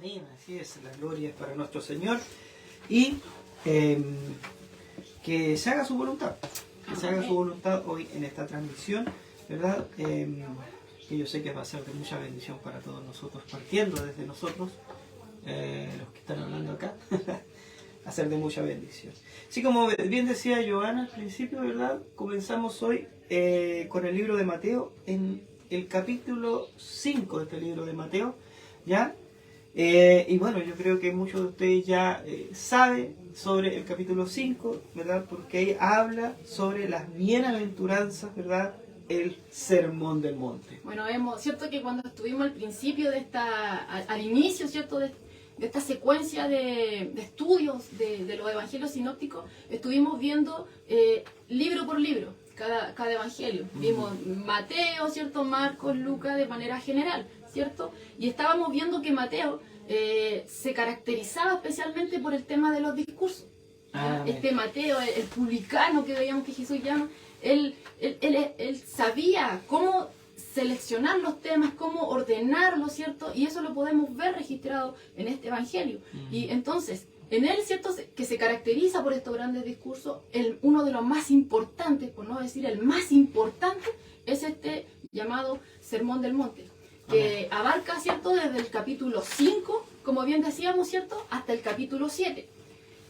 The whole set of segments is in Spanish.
Amén, así es, la gloria es para nuestro Señor y que se haga su voluntad, que se haga su voluntad hoy en esta transmisión, ¿verdad? Que yo sé que va a ser de mucha bendición para todos nosotros, partiendo desde nosotros, los que están hablando acá, a ser de mucha bendición. Así como bien decía Joana al principio, ¿verdad? Comenzamos hoy con el libro de Mateo, en el capítulo 5 de este libro de Mateo, ¿ya? Y bueno, yo creo que muchos de ustedes ya saben sobre el capítulo 5, ¿verdad? Porque ahí habla sobre las bienaventuranzas, ¿verdad? El sermón del monte. Bueno, vemos, ¿cierto? Que cuando estuvimos al principio de al inicio, ¿cierto? De esta secuencia de estudios de los evangelios sinópticos, estuvimos viendo libro por libro cada evangelio. Vimos Mateo, ¿cierto? Marcos, Lucas, de manera general, ¿cierto? Y estábamos viendo que Mateo se caracterizaba especialmente por el tema de los discursos. Este Mateo, el publicano que veíamos que Jesús llama, él sabía cómo seleccionar los temas, cómo ordenarlos, ¿cierto? Y eso lo podemos ver registrado en este evangelio. Y entonces, en él, ¿cierto?, que se caracteriza por estos grandes discursos, uno de los más importantes, por no decir el más importante, es este llamado Sermón del Monte, que abarca, ¿cierto?, desde el capítulo 5, como bien decíamos, ¿cierto?, hasta el capítulo 7.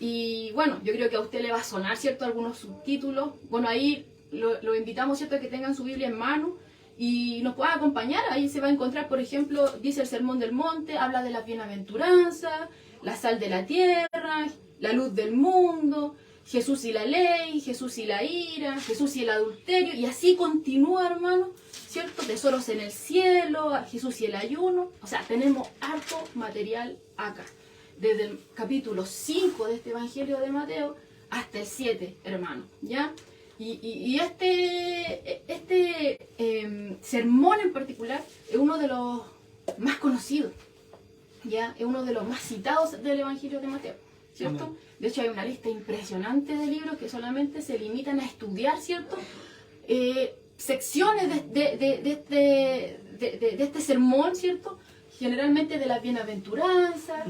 Y bueno, yo creo que a usted le va a sonar, ¿cierto?, algunos subtítulos. Bueno, ahí lo invitamos, ¿cierto?, a que tengan su Biblia en mano y nos puedan acompañar. Ahí se va a encontrar, por ejemplo, dice el Sermón del Monte, habla de las bienaventuranzas, la sal de la tierra, la luz del mundo, Jesús y la ley, Jesús y la ira, Jesús y el adulterio, y así continúa, hermano, ¿cierto? Tesoros en el cielo, Jesús y el ayuno. O sea, tenemos harto material acá, desde el capítulo 5 de este Evangelio de Mateo hasta el 7, hermano, ¿ya? Y este sermón en particular es uno de los más conocidos, ¿ya? Es uno de los más citados del Evangelio de Mateo, ¿cierto? Amén. De hecho, hay una lista impresionante de libros que solamente se limitan a estudiar, ¿cierto?, secciones de este sermón, ¿cierto?, generalmente de las bienaventuranzas,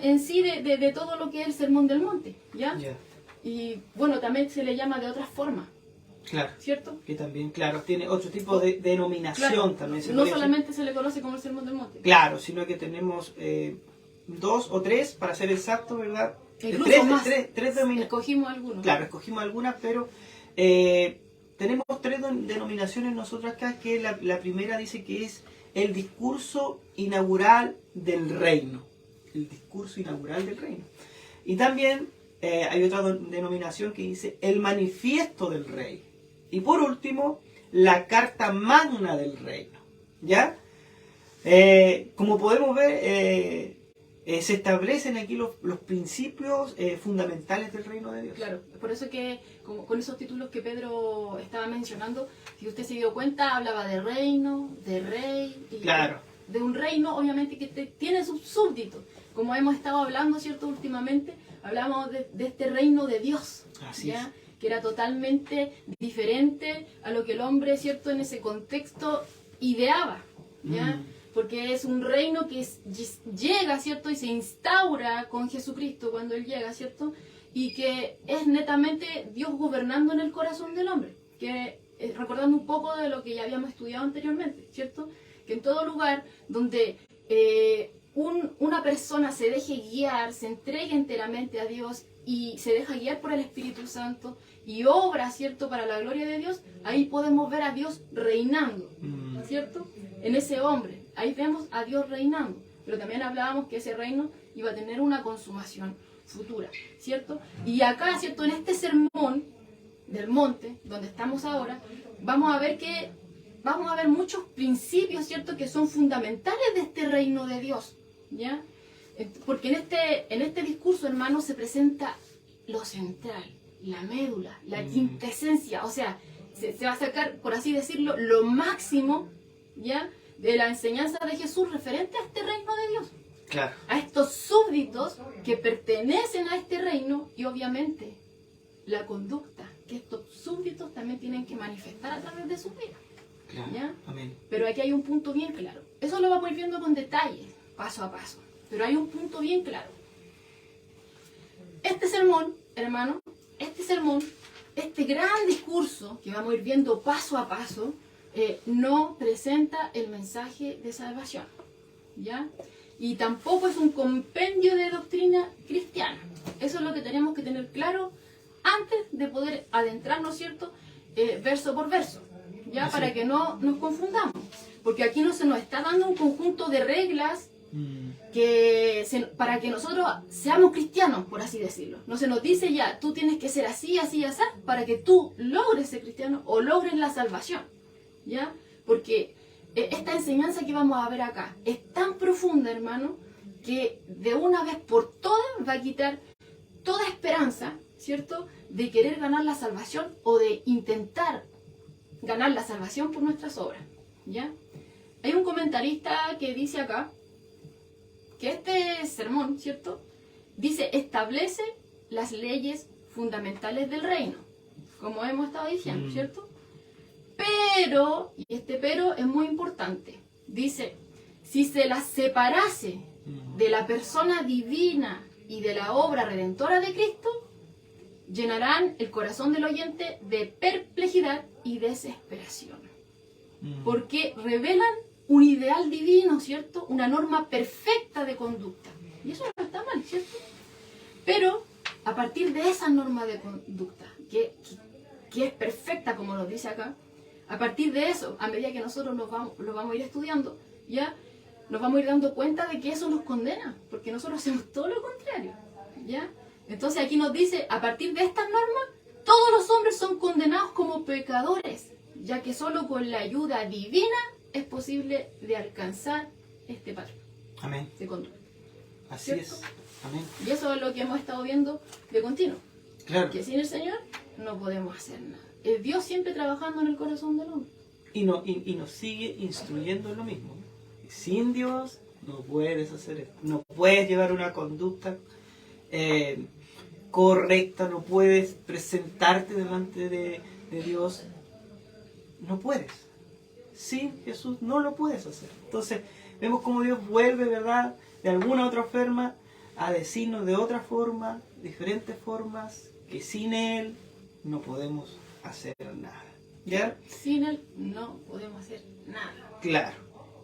en sí de todo lo que es el Sermón del Monte, ¿ya? Y bueno, también se le llama de otras formas. Claro, ¿cierto? Que también, claro, tiene otro tipo de denominación, claro, también. No solamente se le conoce como el Sermón del Monte. Claro, sino que tenemos 2 o 3, para ser exacto, ¿verdad? Incluso más. Tres denominaciones. Escogimos algunos. Claro, escogimos algunas, pero tenemos 3 denominaciones nosotros acá, que la primera dice que es el discurso inaugural del reino. El discurso inaugural del reino. Y también hay otra denominación que dice el manifiesto del rey. Y por último, la carta magna del reino. ¿Ya? Como podemos ver, se establecen aquí los principios fundamentales del reino de Dios. Claro, por eso que con esos títulos que Pedro estaba mencionando, si usted se dio cuenta, hablaba de reino, de rey, y claro, de un reino obviamente que tiene sus súbditos. Como hemos estado hablando, ¿cierto?, últimamente, hablamos de este reino de Dios. Así ¿ya? es. Que era totalmente diferente a lo que el hombre, ¿cierto?, en ese contexto ideaba, ¿ya? Porque es un reino que llega, ¿cierto?, y se instaura con Jesucristo cuando Él llega, ¿cierto?, y que es netamente Dios gobernando en el corazón del hombre, que recordando un poco de lo que ya habíamos estudiado anteriormente, ¿cierto?, que en todo lugar donde una persona se deje guiar, se entregue enteramente a Dios y se deja guiar por el Espíritu Santo y obra, ¿cierto?, para la gloria de Dios, ahí podemos ver a Dios reinando, ¿cierto?, en ese hombre. Ahí vemos a Dios reinando. Pero también hablábamos que ese reino iba a tener una consumación futura, ¿cierto? Y acá, ¿cierto?, en este sermón del monte, donde estamos ahora, vamos a ver muchos principios, ¿cierto?, que son fundamentales de este reino de Dios, ¿ya? Porque en este discurso, hermano, se presenta lo central, la médula, la quintesencia, o sea, se va a sacar, por así decirlo, lo máximo, ¿ya?, de la enseñanza de Jesús referente a este reino de Dios. Claro. A estos súbditos que pertenecen a este reino y obviamente la conducta que estos súbditos también tienen que manifestar a través de su vida. Claro. ¿Ya? Amén. Pero aquí hay un punto bien claro. Eso lo vamos a ir viendo con detalle, paso a paso. Pero hay un punto bien claro. Este sermón, hermano, este gran discurso que vamos a ir viendo paso a paso, no presenta el mensaje de salvación, ¿ya? Y tampoco es un compendio de doctrina cristiana. Eso es lo que tenemos que tener claro antes de poder adentrarnos, ¿cierto? Verso por verso, ¿ya? Así. Para que no nos confundamos. Porque aquí no se nos está dando un conjunto de reglas para que nosotros seamos cristianos, por así decirlo. No se nos dice ya, tú tienes que ser así, así, así, para que tú logres ser cristiano o logres la salvación, ¿ya? Porque esta enseñanza que vamos a ver acá es tan profunda, hermano, que de una vez por todas va a quitar toda esperanza, ¿cierto?, de querer ganar la salvación o de intentar ganar la salvación por nuestras obras, ¿ya? Hay un comentarista que dice acá que este sermón, ¿cierto?, dice, establece las leyes fundamentales del reino, como hemos estado diciendo, ¿cierto? Pero, y este pero es muy importante, dice, si se las separase de la persona divina y de la obra redentora de Cristo, llenarán el corazón del oyente de perplejidad y desesperación. Porque revelan un ideal divino, ¿cierto? Una norma perfecta de conducta. Y eso no está mal, ¿cierto? Pero a partir de esa norma de conducta, que es perfecta, como nos dice acá, a partir de eso, a medida que nosotros lo vamos a ir estudiando, ya nos vamos a ir dando cuenta de que eso nos condena, porque nosotros hacemos todo lo contrario, ¿ya? Entonces aquí nos dice, a partir de estas normas, todos los hombres son condenados como pecadores, ya que solo con la ayuda divina es posible de alcanzar este patrón. Amén. De conducta. Así ¿Cierto? es. Amén. Y eso es lo que hemos estado viendo de continuo. Claro. Que sin el Señor no podemos hacer nada. Es Dios siempre trabajando en el corazón del hombre. Y nos sigue instruyendo en lo mismo. Sin Dios no puedes hacer esto. No puedes llevar una conducta correcta, no puedes presentarte delante de Dios. No puedes. Sin Jesús no lo puedes hacer. Entonces, vemos cómo Dios vuelve, ¿verdad?, de alguna otra forma a decirnos de otra forma, diferentes formas, que sin Él no podemos hacer nada. ¿Ya? Sin Él no podemos hacer nada. Claro.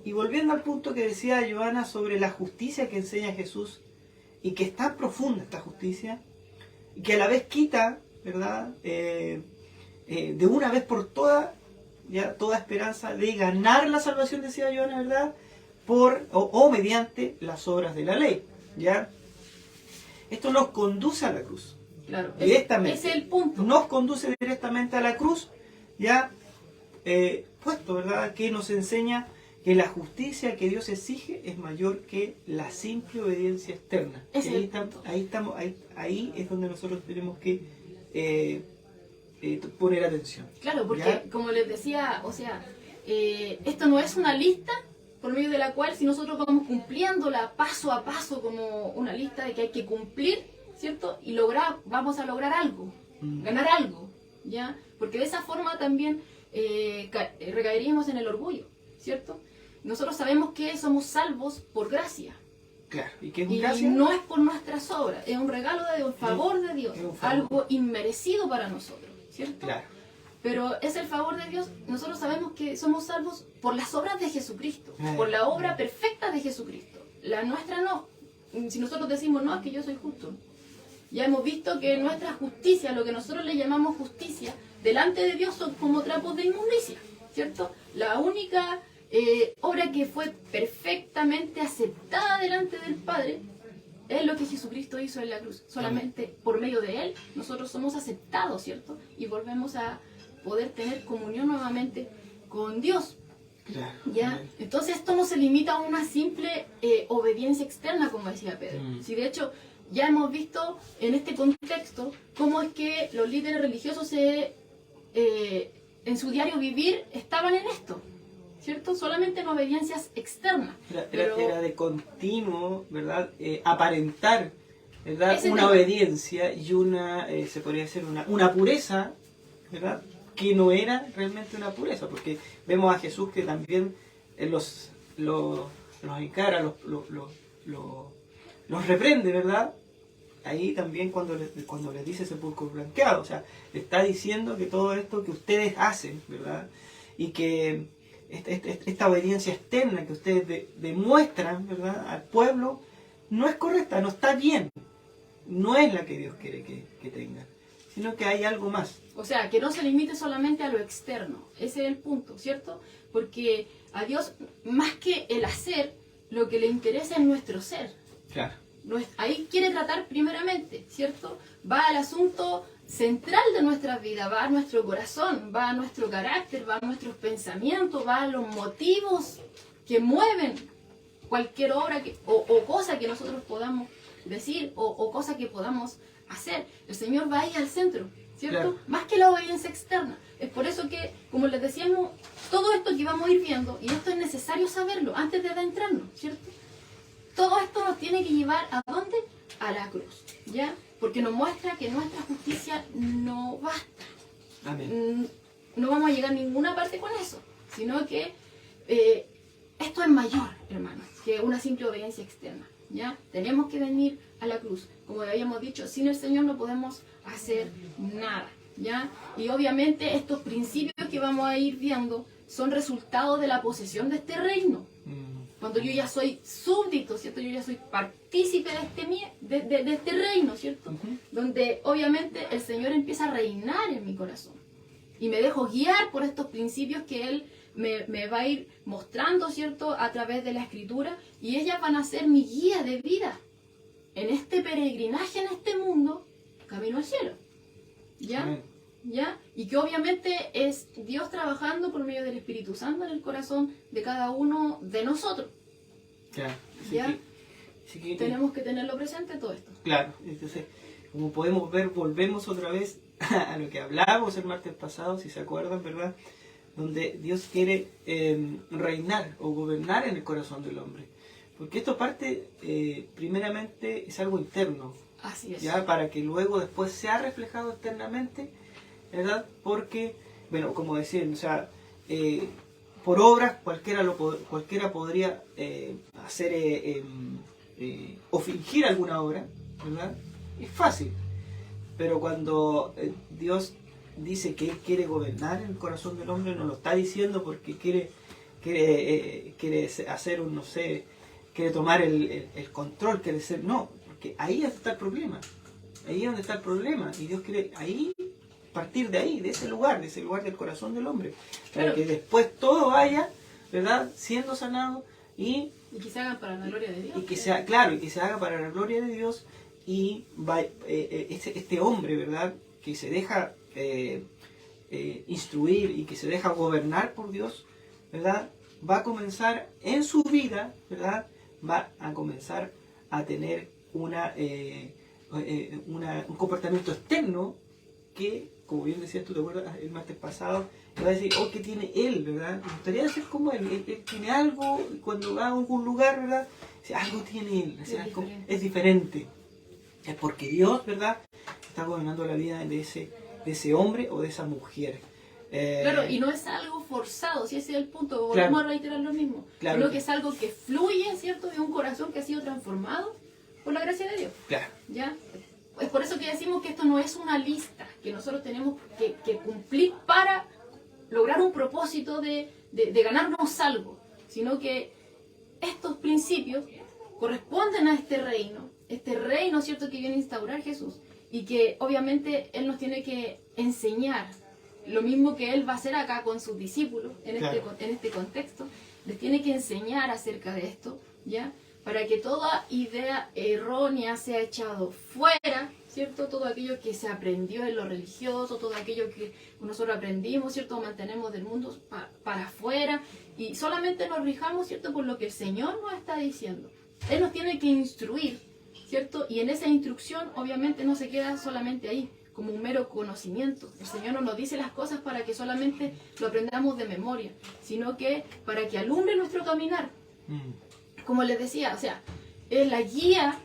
Y volviendo al punto que decía Joana sobre la justicia que enseña Jesús, y que es tan profunda esta justicia, y que a la vez quita, ¿verdad?, de una vez por todas, ya toda esperanza de ganar la salvación, decía Joana, ¿verdad?, o mediante las obras de la ley, ¿ya? Esto nos conduce a la cruz. Claro, Directamente. ese es el punto. Nos conduce directamente a la cruz, ya puesto, ¿verdad?, que nos enseña que la justicia que Dios exige es mayor que la simple obediencia externa. Ahí es donde nosotros tenemos que poner atención. Claro, porque ¿ya? como les decía, o sea, esto no es una lista por medio de la cual si nosotros vamos cumpliéndola paso a paso como una lista de que hay que cumplir, ¿cierto? Y vamos a lograr algo, ganar algo, ¿ya? Porque de esa forma también recaeríamos en el orgullo, ¿cierto? Nosotros sabemos que somos salvos por gracia. Claro, ¿y qué es Y gracia? no es por nuestras obras, es un regalo de Dios, un favor de Dios, Es un favor. algo inmerecido para nosotros, ¿cierto? Claro. Pero es el favor de Dios. Nosotros sabemos que somos salvos por las obras de Jesucristo, por la obra perfecta de Jesucristo. La nuestra no. Si nosotros decimos, no, es que yo soy justo. Ya hemos visto que nuestra justicia, lo que nosotros le llamamos justicia, delante de Dios son como trapos de inmundicia, ¿cierto? La única obra que fue perfectamente aceptada delante del Padre es lo que Jesucristo hizo en la cruz. Solamente por medio de Él nosotros somos aceptados, ¿cierto? Y volvemos a poder tener comunión nuevamente con Dios. Claro. ¿Ya? Entonces esto no se limita a una simple obediencia externa, como decía Pedro. Si de hecho ya hemos visto en este contexto cómo es que los líderes religiosos en su diario vivir estaban en esto, ¿cierto? Solamente en obediencias externas. Era de continuo, ¿verdad?, aparentar, ¿verdad?, Ese una tema. obediencia y una, se podría decir, una pureza, ¿verdad?, que no era realmente una pureza, porque vemos a Jesús que también los los encara, los reprende, ¿verdad? Ahí también cuando les dice sepulcro blanqueado, o sea, le está diciendo que todo esto que ustedes hacen, ¿verdad? Y que esta obediencia externa que ustedes demuestran, ¿verdad? Al pueblo, no es correcta, no está bien, no es la que Dios quiere que tengan, sino que hay algo más. O sea, que no se limite solamente a lo externo, ese es el punto, ¿cierto? Porque a Dios, más que el hacer, lo que le interesa es nuestro ser. Claro. Ahí quiere tratar primeramente, ¿cierto? Va al asunto central de nuestra vida, va a nuestro corazón, va a nuestro carácter, va a nuestros pensamientos, va a los motivos que mueven cualquier obra o cosa que nosotros podamos decir o cosa que podamos hacer. El Señor va ahí al centro, ¿cierto? Claro. Más que la obediencia externa. Es por eso que, como les decíamos, todo esto que vamos a ir viendo, y esto es necesario saberlo antes de adentrarnos, ¿cierto? Todo esto nos tiene que llevar ¿a dónde? A la cruz, ¿ya? Porque nos muestra que nuestra justicia no basta. Amén. No vamos a llegar a ninguna parte con eso, sino que esto es mayor, hermanos, que una simple obediencia externa, ¿ya? Tenemos que venir a la cruz. Como habíamos dicho, sin el Señor no podemos hacer nada, ¿ya? Y obviamente estos principios que vamos a ir viendo son resultado de la posesión de este reino. Cuando yo ya soy súbdito, ¿cierto? Yo ya soy partícipe de este reino, ¿cierto? Donde obviamente el Señor empieza a reinar en mi corazón. Y me dejo guiar por estos principios que Él me va a ir mostrando, ¿cierto? A través de la Escritura. Y ellas van a ser mi guía de vida. En este peregrinaje, en este mundo, camino al cielo. ¿Ya? Amén. ¿Ya? Y que obviamente es Dios trabajando por medio del Espíritu Santo en el corazón de cada uno de nosotros. Claro. ¿Ya? Que tenemos que tenerlo presente todo esto. Claro, entonces, como podemos ver, volvemos otra vez a lo que hablábamos el martes pasado, si se acuerdan, ¿verdad? Donde Dios quiere reinar o gobernar en el corazón del hombre. Porque esto parte, primeramente, es algo interno. Así es. ¿Ya? Para que luego después sea reflejado externamente, ¿verdad? Porque, bueno, como decían, o sea, por obras cualquiera podría hacer o fingir alguna obra, ¿verdad? Es fácil. Pero cuando Dios dice que Él quiere gobernar en el corazón del hombre, no lo está diciendo porque quiere hacer un, no sé, quiere tomar el control, quiere ser, no, porque ahí es donde está el problema. Ahí es donde está el problema. Y Dios quiere ahí partir de ahí, de ese lugar del corazón del hombre, para que después todo vaya, ¿verdad?, siendo sanado y que se haga para la gloria de Dios. Y que sea, claro, y que se haga para la gloria de Dios y este hombre, ¿verdad?, que se deja instruir y que se deja gobernar por Dios, ¿verdad?, va a comenzar en su vida, ¿verdad?, va a comenzar a tener un comportamiento externo que, como bien decías tú, ¿te acuerdas el martes pasado? Le va a decir, oh, ¿qué tiene él, verdad? Me gustaría ser como él. Él tiene algo, y cuando va a algún lugar, ¿verdad? Dice, algo tiene él, es diferente. Es porque Dios, ¿verdad?, está gobernando la vida de ese hombre o de esa mujer. Claro, y no es algo forzado, si ese es el punto, claro, volvemos a reiterar lo mismo, claro, sino que es algo que fluye, ¿cierto?, de un corazón que ha sido transformado por la gracia de Dios. Claro. ¿Ya? Es por eso que decimos que esto no es una lista que nosotros tenemos que cumplir para lograr un propósito de ganarnos algo, sino que estos principios corresponden a este reino, ¿cierto?, que viene a instaurar Jesús, y que obviamente Él nos tiene que enseñar lo mismo que Él va a hacer acá con sus discípulos en este contexto. Les tiene que enseñar acerca de esto, ¿ya?, para que toda idea errónea sea echado fuera, ¿cierto? Todo aquello que se aprendió en lo religioso, todo aquello que nosotros aprendimos, ¿cierto?, mantenemos del mundo para afuera, y solamente nos rijamos, ¿cierto?, por lo que el Señor nos está diciendo. Él nos tiene que instruir, ¿cierto? Y en esa instrucción obviamente no se queda solamente ahí, como un mero conocimiento. El Señor no nos dice las cosas para que solamente lo aprendamos de memoria, sino que para que alumbre nuestro caminar. Como les decía, o sea, es la guía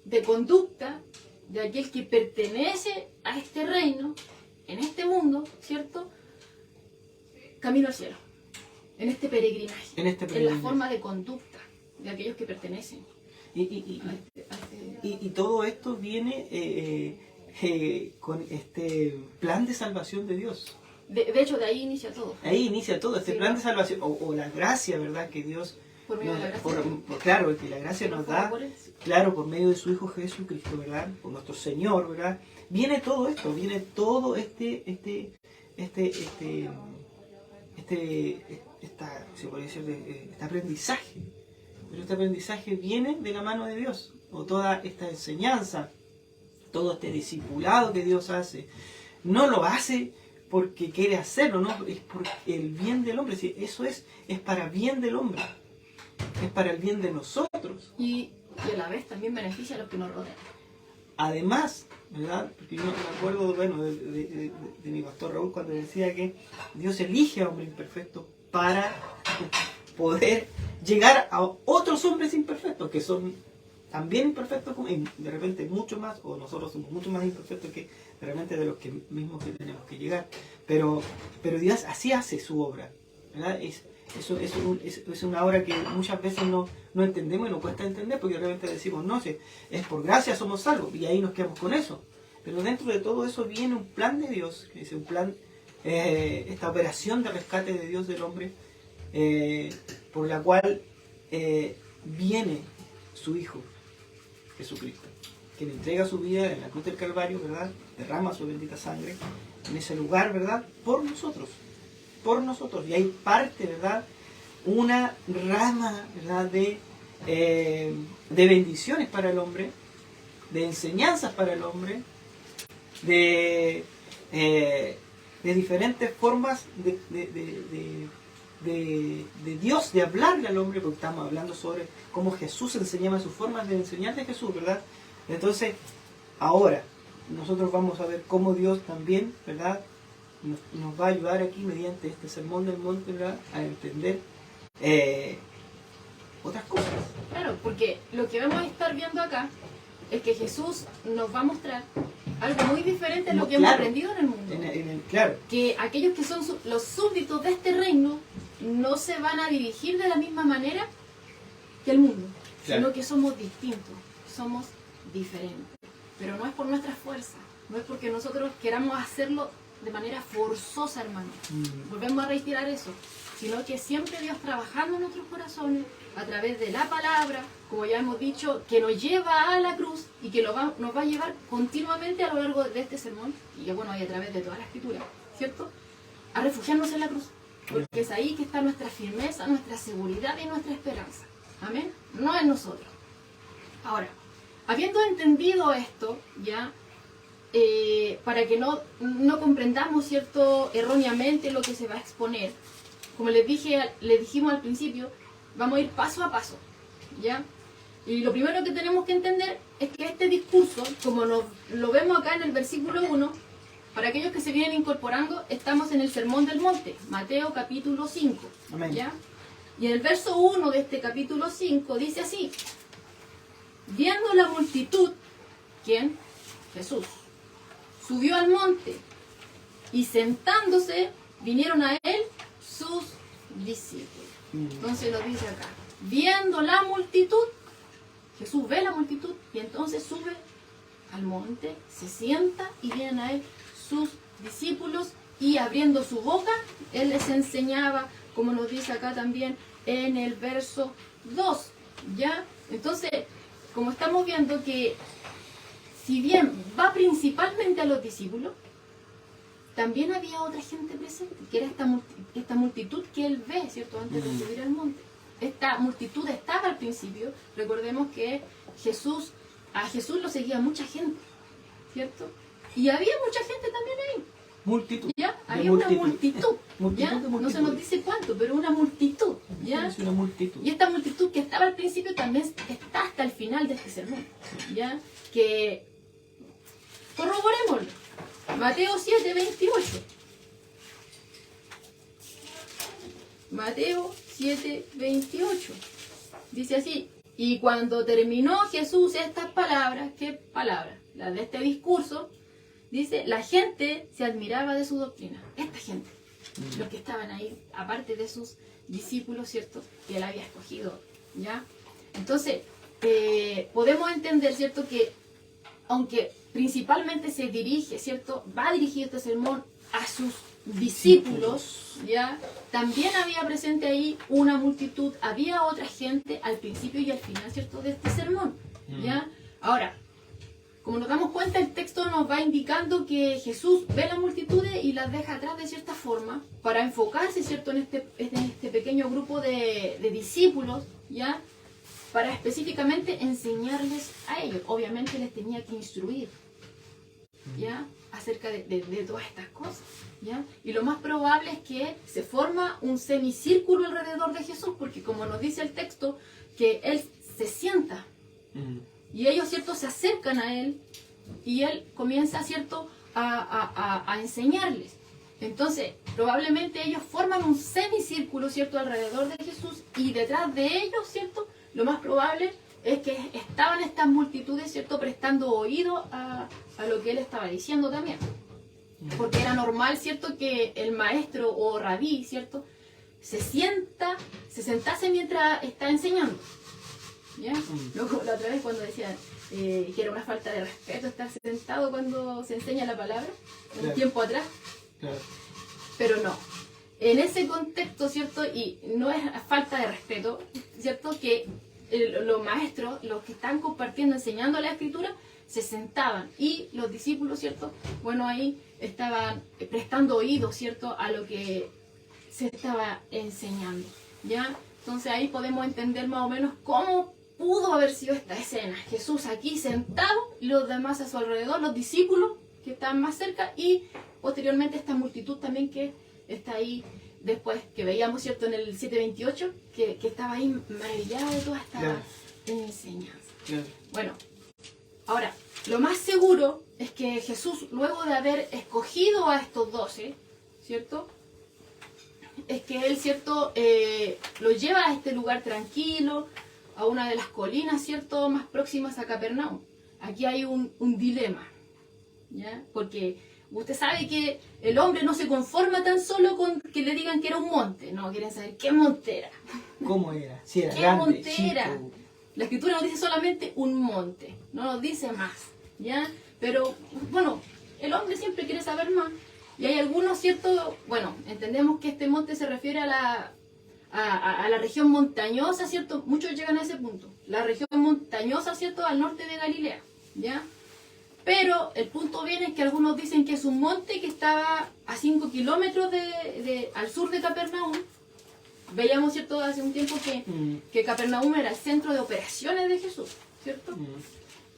de conducta de aquel que pertenece a este reino, en este mundo, ¿cierto?, camino al cielo, en este peregrinaje, en la forma de conducta, de aquellos que pertenecen a y todo esto viene con este plan de salvación de Dios. De hecho, de ahí inicia todo. Ahí inicia todo, este Sí, plan de salvación, o la gracia, ¿verdad? Que Dios, Por medio de la gracia. claro, que la gracia nos da, claro, por medio de su Hijo Jesucristo, ¿verdad? Por nuestro Señor, ¿verdad? Viene todo esto, viene todo se podría decir, este aprendizaje. Pero este aprendizaje viene de la mano de Dios, o toda esta enseñanza, todo este discipulado que Dios hace, no lo hace porque quiere hacerlo, no, es por el bien del hombre. Sí, eso es para bien del hombre, es para el bien de nosotros. Y a la vez también beneficia a los que nos rodean. Además, ¿verdad? Porque yo me acuerdo, bueno, de mi pastor Raúl cuando decía que Dios elige a hombres imperfectos para poder llegar a otros hombres imperfectos, que son también imperfectos, y de repente mucho más, o nosotros somos mucho más imperfectos que de repente de los que mismos que tenemos que llegar. Pero Dios así hace su obra, ¿verdad? Es una obra que muchas veces no entendemos y nos cuesta entender, porque de repente decimos, no sé, es por gracia somos salvos, y ahí nos quedamos con eso. Pero dentro de todo eso viene un plan de Dios, que es un plan, esta operación de rescate de Dios del hombre, por la cual viene su Hijo Jesucristo, quien entrega su vida en la cruz del Calvario, ¿verdad? Derrama su bendita sangre en ese lugar, ¿verdad? Por nosotros. Y hay parte, ¿verdad? Una rama, ¿verdad? De bendiciones para el hombre, de enseñanzas para el hombre, de diferentes formas de Dios, de hablarle al hombre, porque estamos hablando sobre cómo Jesús enseñaba sus formas de enseñar de Jesús, ¿verdad? Entonces, ahora, nosotros vamos a ver cómo Dios también, ¿verdad? Nos va a ayudar aquí mediante este sermón del monte, ¿verdad? A entender otras cosas. Claro, porque lo que vamos a estar viendo acá es que Jesús nos va a mostrar algo muy diferente a lo que hemos aprendido en el mundo. Claro. Que aquellos que son los súbditos de este reino no se van a dirigir de la misma manera que el mundo, sino que somos distintos, somos diferentes. Pero no es por nuestra fuerza, no es porque nosotros queramos hacerlo de manera forzosa, hermano. Volvemos a reiterar eso, sino que siempre Dios trabajando en nuestros corazones a través de la palabra, como ya hemos dicho, que nos lleva a la cruz y que nos va a llevar continuamente a lo largo de este sermón, y bueno, y a través de toda la escritura, ¿cierto? A refugiarnos en la cruz, porque es ahí que está nuestra firmeza, nuestra seguridad y nuestra esperanza. Amén. No en nosotros. Ahora, habiendo entendido esto, ya, para que no comprendamos, ¿cierto?, erróneamente lo que se va a exponer, como les dijimos al principio, vamos a ir paso a paso, ¿ya? Y lo primero que tenemos que entender es que este discurso, como lo vemos acá en el versículo 1, para aquellos que se vienen incorporando, estamos en el Sermón del Monte, Mateo capítulo 5, ¿ya? Y en el verso 1 de este capítulo 5 dice así: viendo la multitud, ¿quién? Jesús. Subió al monte y sentándose vinieron a él sus discípulos. Entonces lo dice acá, viendo la multitud, Jesús ve la multitud y entonces sube al monte, se sienta y vienen a él sus discípulos y abriendo su boca, él les enseñaba, como nos dice acá también en el verso 2, ¿ya? Entonces, como estamos viendo que si bien va principalmente a los discípulos, también había otra gente presente, que era esta multitud que él ve, ¿cierto?, antes de subir al monte. Esta multitud estaba al principio, recordemos que a Jesús lo seguía mucha gente, ¿cierto? Y había mucha gente también ahí. Multitud. ¿Ya? Había una multitud. ¿Ya? No se nos dice cuánto, pero una multitud. ¿Ya? Es una multitud. Y esta multitud que estaba al principio también está hasta el final de este sermón. ¿Ya? Que corroborémoslo. Mateo 7:28. Mateo 7:28. Dice así: y cuando terminó Jesús estas palabras, ¿qué palabras? Las de este discurso. Dice, la gente se admiraba de su doctrina. Esta gente, los que estaban ahí, aparte de sus discípulos, ¿cierto?, que él había escogido, ¿ya? Entonces, podemos entender, ¿cierto?, que aunque principalmente se dirige, ¿cierto?, va dirigido este sermón a sus discípulos, ¿ya? También había presente ahí una multitud, había otra gente al principio y al final, ¿cierto?, de este sermón, ¿ya? Ahora, como nos damos cuenta, el texto nos va indicando que Jesús ve las multitudes y las deja atrás de cierta forma para enfocarse, ¿cierto?, en este pequeño grupo de discípulos, ¿ya?, para específicamente enseñarles a ellos. Obviamente les tenía que instruir, ¿ya?, acerca de todas estas cosas, ¿ya? Y lo más probable es que se forma un semicírculo alrededor de Jesús, porque como nos dice el texto, que Él se sienta, y ellos, ¿cierto?, se acercan a Él, y Él comienza, ¿cierto?, a enseñarles. Entonces, probablemente ellos forman un semicírculo, ¿cierto?, alrededor de Jesús, y detrás de ellos, ¿cierto?, lo más probable es que estaban estas multitudes, ¿cierto?, prestando oído a lo que Él estaba diciendo también. Porque era normal, ¿cierto?, que el maestro o rabí, ¿cierto?, se sentase mientras está enseñando, ¿ya? Luego, la otra vez cuando decían que era una falta de respeto estar sentado cuando se enseña la palabra, un tiempo atrás. Claro. Pero no. En ese contexto, ¿cierto?, y no es falta de respeto, ¿cierto?, que los maestros, los que están compartiendo, enseñando la escritura, se sentaban y los discípulos, ¿cierto?, bueno, ahí estaban prestando oído, ¿cierto?, a lo que se estaba enseñando, ¿ya? Entonces ahí podemos entender más o menos cómo pudo haber sido esta escena. Jesús aquí sentado y los demás a su alrededor, los discípulos que están más cerca y posteriormente esta multitud también que está ahí después, que veíamos, ¿cierto?, en el 7:28, que estaba ahí maravillada de toda esta enseñanza. Bueno, ahora, lo más seguro es que Jesús, luego de haber escogido a estos 12, ¿cierto?, es que Él, ¿cierto?, los lleva a este lugar tranquilo, a una de las colinas, ¿cierto?, más próximas a Capernaum. Aquí hay un dilema, ¿ya? Porque usted sabe que el hombre no se conforma tan solo con que le digan que era un monte, no, quieren saber qué monte era. ¿Cómo era? Si era ¿Qué grande, monte era? chico. La escritura nos dice solamente un monte, no nos dice más, ¿ya? Pero, bueno, el hombre siempre quiere saber más. Y hay algunos, ¿cierto? Bueno, entendemos que este monte se refiere a la región montañosa, ¿cierto? Muchos llegan a ese punto. La región montañosa, ¿cierto?, al norte de Galilea, ¿ya? Pero el punto viene es que algunos dicen que es un monte que estaba a 5 kilómetros al sur de Capernaum. Veíamos, ¿cierto?, hace un tiempo que Capernaum era el centro de operaciones de Jesús, ¿cierto?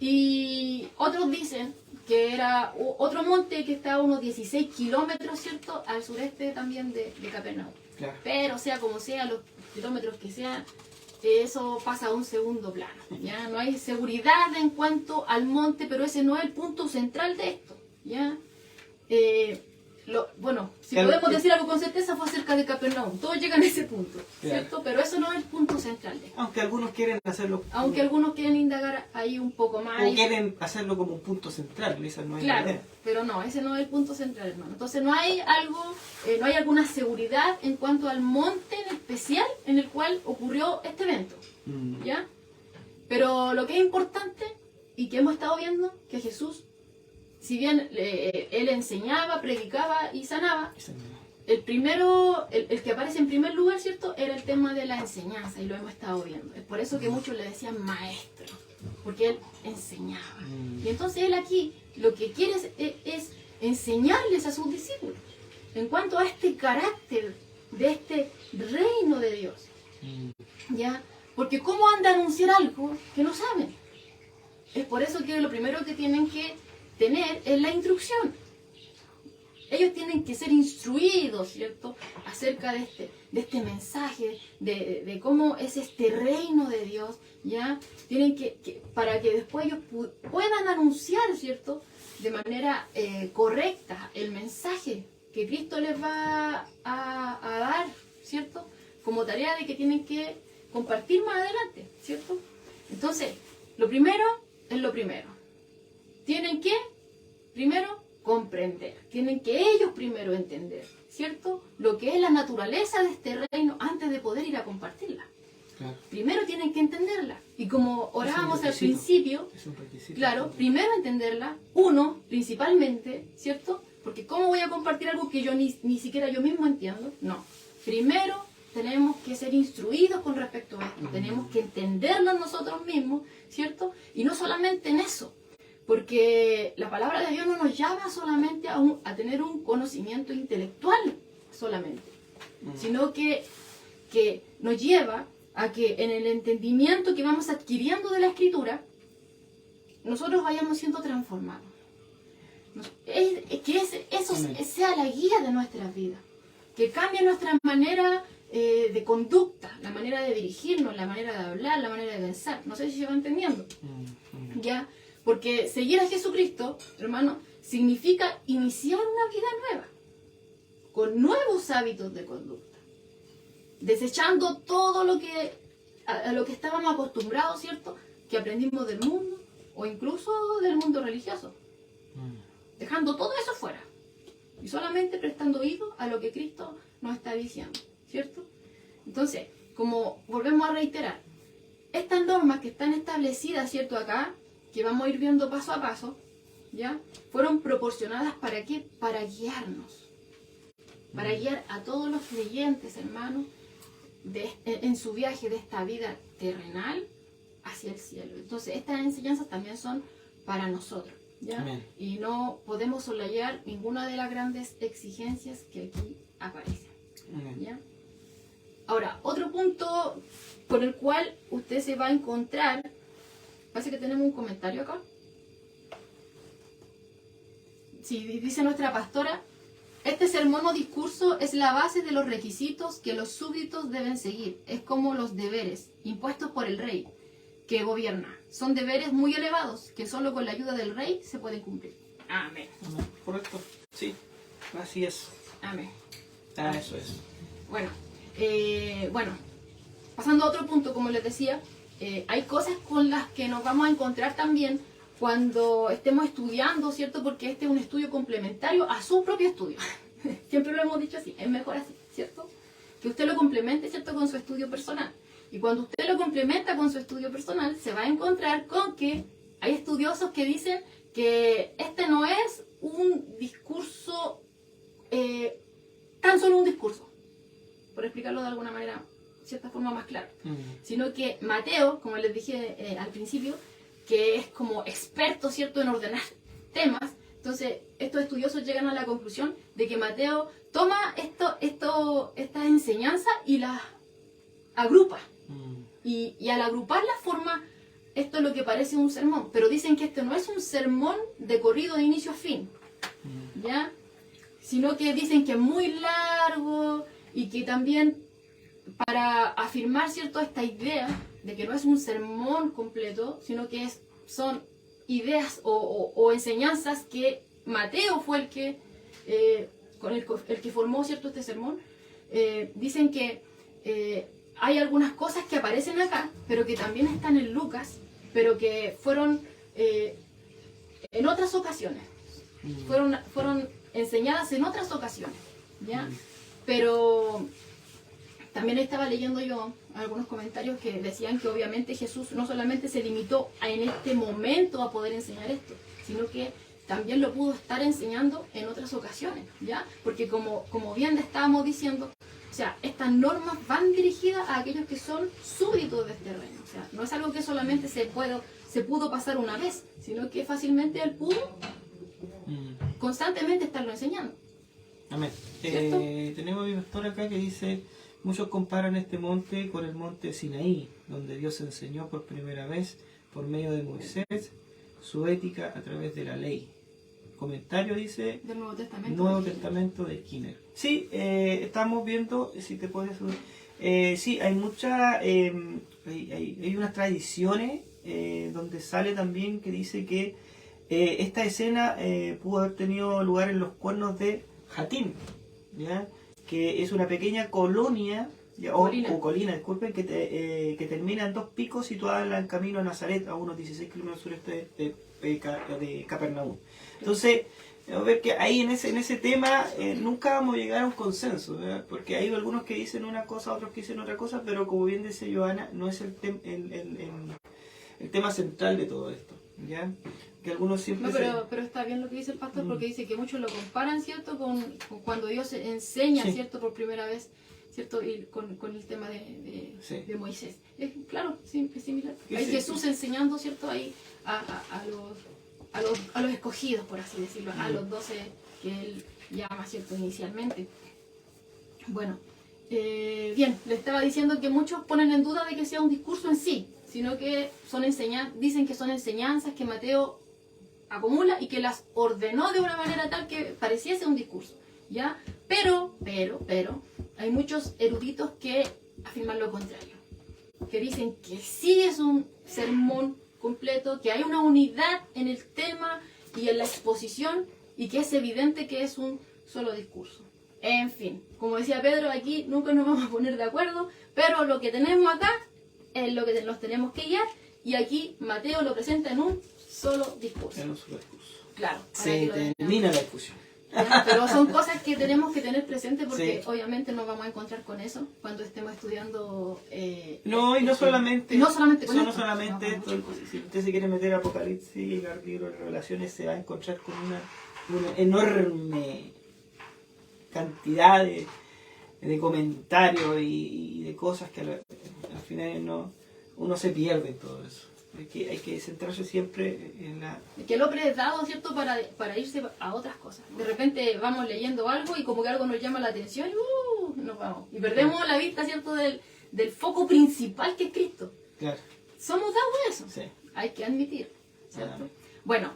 Y otros dicen que era otro monte que está a unos 16 kilómetros, ¿cierto?, al sureste también de Capernaum. Claro. Pero sea como sea, los kilómetros que sean, eso pasa a un segundo plano, ¿ya? No hay seguridad en cuanto al monte, pero ese no es el punto central de esto, ¿ya? Bueno, si podemos decir algo con certeza, fue cerca de Capernaum. Todos llegan a ese punto, ¿cierto? Pero eso no es el punto central de esto. Aunque algunos quieren hacerlo... Aunque algunos quieren indagar ahí un poco más. O quieren hacerlo como un punto central, esa no es la Claro, idea. pero no, ese no es el punto central, hermano. Entonces no hay no hay alguna seguridad en cuanto al monte en especial en el cual ocurrió este evento, ¿ya? Pero lo que es importante y que hemos estado viendo, que Jesús, si bien Él enseñaba, predicaba y sanaba, el que aparece en primer lugar, ¿cierto?, era el tema de la enseñanza, y lo hemos estado viendo. Es por eso que muchos le decían maestro, porque Él enseñaba. Y entonces Él aquí lo que quiere es enseñarles a sus discípulos en cuanto a este carácter de este reino de Dios, ¿ya? Porque ¿cómo han de anunciar algo que no saben? Es por eso que lo primero que tienen que tener es la instrucción. Ellos tienen que ser instruidos, ¿cierto?, acerca de este mensaje, de cómo es este reino de Dios, ¿ya? Tienen para que después ellos puedan anunciar, ¿cierto?, de manera correcta el mensaje que Cristo les va a dar, ¿cierto?, como tarea de que tienen que compartir más adelante, ¿cierto? Entonces, lo primero es lo primero. Tienen que, primero, comprender. Tienen que ellos primero entender, ¿cierto?, lo que es la naturaleza de este reino antes de poder ir a compartirla. Claro. Primero tienen que entenderla. Y como orábamos al requisito. principio, Es un requisito. claro, primero entenderla, uno, principalmente, ¿cierto? Porque ¿cómo voy a compartir algo que yo ni siquiera yo mismo entiendo? No. Primero tenemos que ser instruidos con respecto a esto, tenemos que entenderlo nosotros mismos, ¿cierto? Y no solamente en eso, porque la palabra de Dios no nos llama solamente a tener un conocimiento intelectual solamente, sino que nos lleva a que en el entendimiento que vamos adquiriendo de la Escritura, nosotros vayamos siendo transformados. Que eso sea la guía de nuestras vidas, que cambie nuestra manera de conducta, la manera de dirigirnos, la manera de hablar, la manera de pensar. No sé si se va entendiendo. ¿Ya? Porque seguir a Jesucristo, hermano, significa iniciar una vida nueva, con nuevos hábitos de conducta, desechando todo lo que a lo que estábamos acostumbrados, ¿cierto? Que aprendimos del mundo o incluso del mundo religioso. Dejando todo eso fuera y solamente prestando oído a lo que Cristo nos está diciendo, ¿cierto? Entonces, como volvemos a reiterar, estas normas que están establecidas, ¿cierto? Acá, que vamos a ir viendo paso a paso, ¿ya? Fueron proporcionadas ¿para qué? Para guiarnos, para guiar a todos los creyentes, hermanos, en su viaje de esta vida terrenal hacia el cielo. Entonces, estas enseñanzas también son para nosotros, ¿ya? Amén. Y no podemos soslayar ninguna de las grandes exigencias que aquí aparecen, ¿ya? Ahora, otro punto por el cual usted se va a encontrar, parece que tenemos un comentario acá. Sí, dice nuestra pastora, este sermón o discurso es la base de los requisitos que los súbditos deben seguir. Es como los deberes impuestos por el rey que gobierna. Son deberes muy elevados que solo con la ayuda del rey se pueden cumplir. Amén. Amén. Correcto. Sí, así es. Amén. Eso es. Bueno, pasando a otro punto, como les decía, hay cosas con las que nos vamos a encontrar también cuando estemos estudiando, ¿cierto? Porque este es un estudio complementario a su propio estudio. Siempre lo hemos dicho así, es mejor así, ¿cierto? Que usted lo complemente, ¿cierto? Con su estudio personal. Y cuando usted lo complementa con su estudio personal, se va a encontrar con que hay estudiosos que dicen que este no es un discurso, tan solo un discurso, por explicarlo de alguna manera, de cierta forma más clara, sino que Mateo, como les dije al principio, que es como experto, ¿cierto?, en ordenar temas. Entonces, estos estudiosos llegan a la conclusión de que Mateo toma estas enseñanzas y las agrupa. Y al agruparlas forma esto lo que parece un sermón. Pero dicen que esto no es un sermón de corrido de inicio a fin, ¿ya? Sino que dicen que es muy largo y que también para afirmar, ¿cierto?, esta idea de que no es un sermón completo, sino que son ideas o enseñanzas que Mateo fue el que el que formó, ¿cierto?, este sermón. Dicen que hay algunas cosas que aparecen acá, pero que también están en Lucas, pero que fueron en otras ocasiones, fueron enseñadas en otras ocasiones, ¿ya? Pero también estaba leyendo yo algunos comentarios que decían que obviamente Jesús no solamente se limitó en este momento a poder enseñar esto, sino que también lo pudo estar enseñando en otras ocasiones, ¿ya? Porque como bien le estábamos diciendo, o sea, estas normas van dirigidas a aquellos que son súbditos de este reino. O sea, no es algo que solamente se pudo pasar una vez, sino que fácilmente él pudo constantemente estarlo enseñando. Amén. Tenemos a mi pastor acá que dice: muchos comparan este monte con el monte Sinaí, donde Dios enseñó por primera vez por medio de Moisés su ética a través de la ley. Comentario dice Del Nuevo Testamento. Nuevo Testamento de Skinner. Sí, estamos viendo, si te puedes... sí, hay muchas... hay unas tradiciones donde sale también que dice que esta escena pudo haber tenido lugar en los cuernos de Jatim, ¿ya? Que es una pequeña colonia, o colina, disculpen, que termina en dos picos situada en el camino a Nazaret, a unos 16 kilómetros sureste de Capernaum. Entonces, Vamos a ver que ahí en ese tema nunca vamos a llegar a un consenso, ¿verdad? Porque hay algunos que dicen una cosa, otros que dicen otra cosa, pero como bien dice Joana, no es el tema central de todo esto, ¿ya? Que algunos siempre... No, pero está bien lo que dice el pastor, porque dice que muchos lo comparan, ¿cierto? Con cuando Dios enseña, Sí. ¿cierto? Por primera vez, ¿cierto? Y con el tema Sí. de Moisés. Claro, sí, es similar. Sí, Hay sí. Jesús enseñando, ¿cierto? Ahí a los escogidos, por así decirlo, a los 12 que él llama, ¿cierto? Inicialmente. Bueno, bien, le estaba diciendo que muchos ponen en duda de que sea un discurso en sí, sino que dicen que son enseñanzas que Mateo acumula y que las ordenó de una manera tal que pareciese un discurso, ¿ya? Pero, hay muchos eruditos que afirman lo contrario, que dicen que sí es un sermón completo, que hay una unidad en el tema y en la exposición y que es evidente que es un solo discurso. En fin, como decía Pedro, aquí nunca nos vamos a poner de acuerdo, pero lo que tenemos acá es lo que nos tenemos que guiar, y aquí Mateo lo presenta en un solo discurso. En un solo discurso. Claro. Se termina la discusión. ¿Ya? Pero son cosas que tenemos que tener presente porque Sí. obviamente nos vamos a encontrar con eso cuando estemos estudiando. No, y no solamente, no solamente con eso, no esto, solamente no, esto, muchas cosas. si usted se quiere meter a Apocalipsis y el libro de Revelaciones, se va a encontrar con una enorme cantidad de comentarios y de cosas que al final uno se pierde en todo eso. Hay que centrarse siempre en la... Que lo es dado, ¿cierto? Para irse a otras cosas. De repente vamos leyendo algo y como que algo nos llama la atención y nos vamos. Y perdemos la vista, ¿cierto? Del foco principal que es Cristo. Claro. Somos dados a eso. Sí. Hay que admitir, ¿cierto? Claro. Bueno,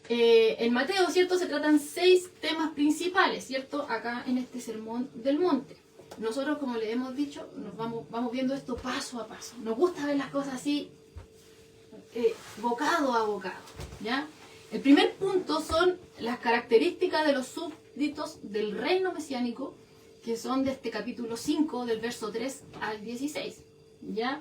en Mateo, ¿cierto? Se tratan 6 temas principales, ¿cierto? Acá en este sermón del monte. Nosotros, como le hemos dicho, nos vamos viendo esto paso a paso. Nos gusta ver las cosas así, bocado a bocado, ¿ya? El primer punto son las características de los súbditos del reino mesiánico, que son de este capítulo 5, del verso 3 al 16, ¿ya?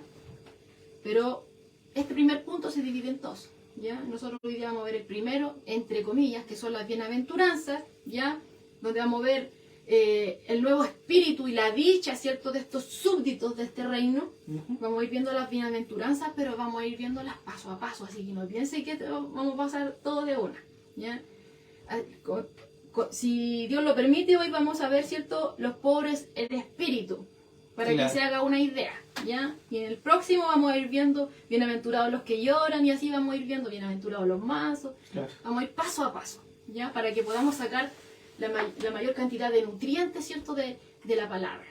Pero este primer punto se divide en 2, ¿ya? Nosotros hoy día vamos a ver el primero, entre comillas, que son las bienaventuranzas, ¿ya? Donde vamos a ver el nuevo espíritu y la dicha, ¿cierto?, de estos súbditos de este reino. Vamos a ir viendo las bienaventuranzas, pero vamos a ir viéndolas paso a paso, así que no piensen que vamos a pasar todo de una, ¿ya? Si Dios lo permite, hoy vamos a ver, ¿cierto?, los pobres en espíritu, para Claro. que se haga una idea, ¿ya? Y en el próximo vamos a ir viendo bienaventurados los que lloran, y así vamos a ir viendo bienaventurados los mansos. Claro. Vamos a ir paso a paso, ¿ya? Para que podamos sacar la mayor cantidad de nutrientes, ¿cierto?, de la palabra.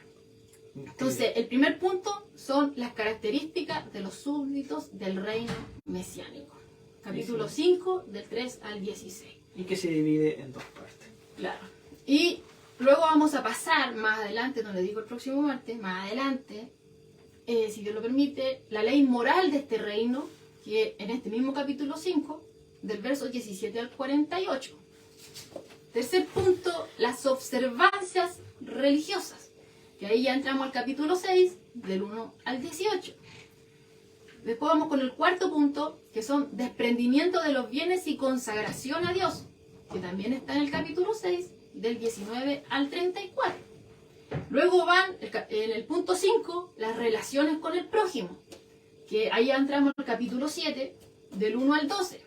Entonces, el primer punto son las características de los súbditos del reino mesiánico. Capítulo 5, del 3 al 16. Y que se divide en 2 partes. Claro. Y luego vamos a pasar más adelante, no le digo el próximo martes, más adelante, si Dios lo permite, la ley moral de este reino, que en este mismo capítulo 5, del verso 17 al 48. Tercer punto, las observancias religiosas, que ahí ya entramos al capítulo 6, del 1 al 18. Después vamos con el cuarto punto, que son desprendimiento de los bienes y consagración a Dios, que también está en el capítulo 6, del 19 al 34. Luego van, en el punto 5, las relaciones con el prójimo, que ahí ya entramos al capítulo 7, del 1 al 12.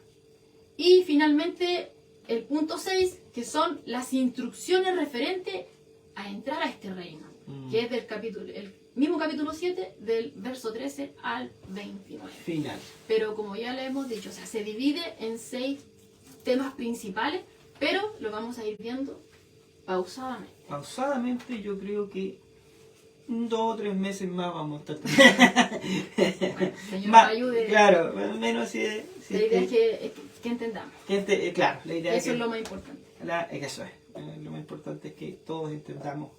Y finalmente, el punto 6, que son las instrucciones referentes a entrar a este reino, que es el mismo capítulo 7, del verso 13 al 29. Final. Pero como ya le hemos dicho, o sea, se divide en 6 temas principales, pero lo vamos a ir viendo pausadamente. Pausadamente, yo creo que 2 o 3 meses más vamos a estar. Bueno, Señor, Más, nos ayude. claro, menos si La idea es que entendamos. claro, la idea Eso es lo más importante. eso es. Lo más importante es que todos entendamos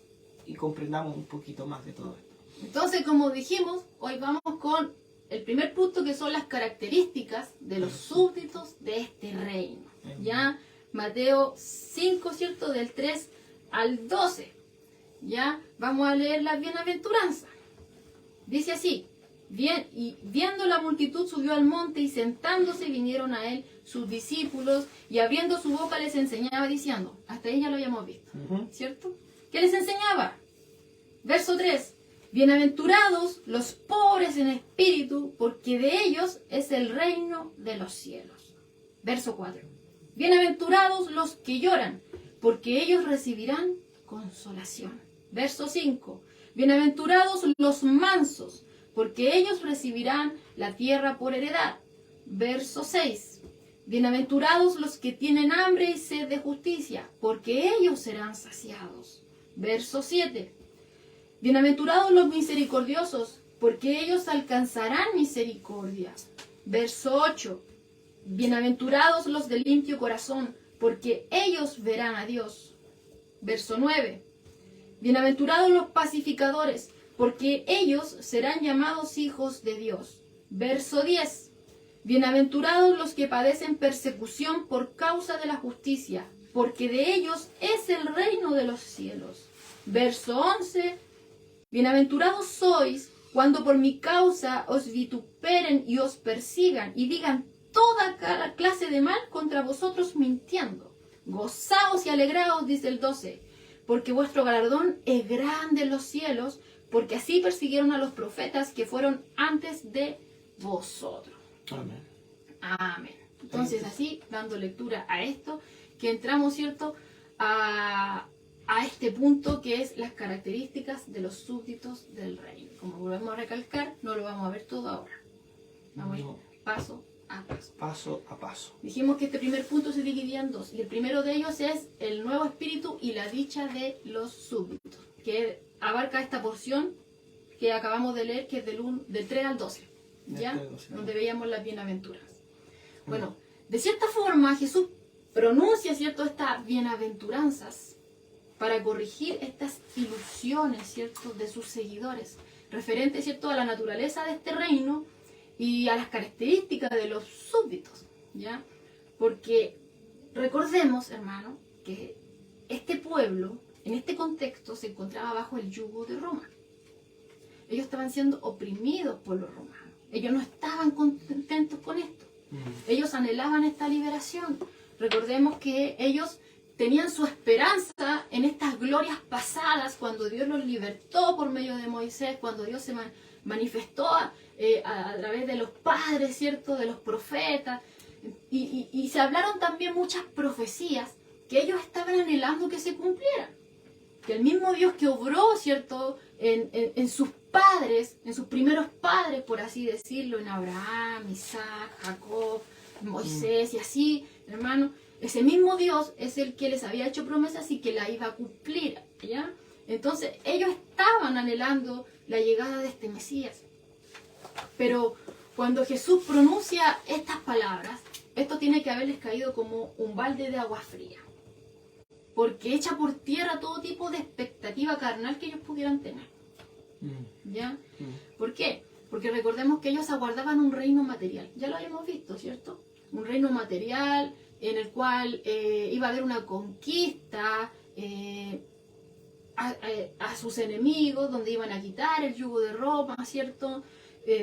y comprendamos un poquito más de todo esto. Entonces, como dijimos, hoy vamos con el primer punto, que son las características de los súbditos de este reino. Ya, Mateo 5, ¿cierto? Del 3 al 12. Ya, vamos a leer las bienaventuranzas. Dice así: Y viendo la multitud subió al monte y sentándose vinieron a él sus discípulos y abriendo su boca les enseñaba diciendo, hasta ahí ya lo habíamos visto, ¿cierto? ¿Qué les enseñaba? Verso 3, bienaventurados los pobres en espíritu, porque de ellos es el reino de los cielos. Verso 4, bienaventurados los que lloran, porque ellos recibirán consolación. Verso 5, bienaventurados los mansos, porque ellos recibirán la tierra por heredad. Verso 6, bienaventurados los que tienen hambre y sed de justicia, porque ellos serán saciados. Verso 7, bienaventurados los misericordiosos, porque ellos alcanzarán misericordia. Verso 8, bienaventurados los de limpio corazón, porque ellos verán a Dios. Verso 9, bienaventurados los pacificadores, porque ellos serán llamados hijos de Dios. Verso 10, bienaventurados los que padecen persecución por causa de la justicia, porque de ellos es el reino de los cielos. Verso 11, bienaventurados sois cuando por mi causa os vituperen y os persigan y digan toda clase de mal contra vosotros mintiendo. Gozaos y alegraos, dice el 12, porque vuestro galardón es grande en los cielos, porque así persiguieron a los profetas que fueron antes de vosotros. Amén. Amén. Entonces, así, dando lectura a esto, que entramos, ¿cierto?, a este punto que es las características de los súbditos del reino. Como volvemos a recalcar, no lo vamos a ver todo ahora. Vamos a ir paso a paso. Paso a paso. Dijimos que este primer punto se dividía en dos, y el primero de ellos es el nuevo espíritu y la dicha de los súbditos, que abarca esta porción que acabamos de leer, que es del 3 al 12, ¿ya? Donde veíamos las bienaventuras. Bueno, de cierta forma Jesús pronuncia, ¿cierto?, estas bienaventuranzas para corregir estas ilusiones, ¿cierto?, de sus seguidores, referente, ¿cierto?, a la naturaleza de este reino y a las características de los súbditos, ¿ya? Porque recordemos, hermano, que este pueblo, en este contexto, se encontraba bajo el yugo de Roma. Ellos estaban siendo oprimidos por los romanos. Ellos no estaban contentos con esto. Ellos anhelaban esta liberación. Recordemos que ellos tenían su esperanza en estas glorias pasadas, cuando Dios los libertó por medio de Moisés, cuando Dios se manifestó a través de los padres, ¿cierto?, de los profetas, y se hablaron también muchas profecías que ellos estaban anhelando que se cumplieran. Que el mismo Dios que obró, ¿cierto?, en sus padres, en sus primeros padres, por así decirlo, en Abraham, Isaac, Jacob, Moisés y así, hermano, ese mismo Dios es el que les había hecho promesas y que la iba a cumplir, ¿ya? Entonces ellos estaban anhelando la llegada de este Mesías. Pero cuando Jesús pronuncia estas palabras, esto tiene que haberles caído como un balde de agua fría, porque echa por tierra todo tipo de expectativa carnal que ellos pudieran tener, ¿ya? ¿Por qué? Porque recordemos que ellos aguardaban un reino material, ya lo habíamos visto, ¿cierto? Un reino material en el cual iba a haber una conquista a sus enemigos, donde iban a quitar el yugo de Roma, ¿cierto?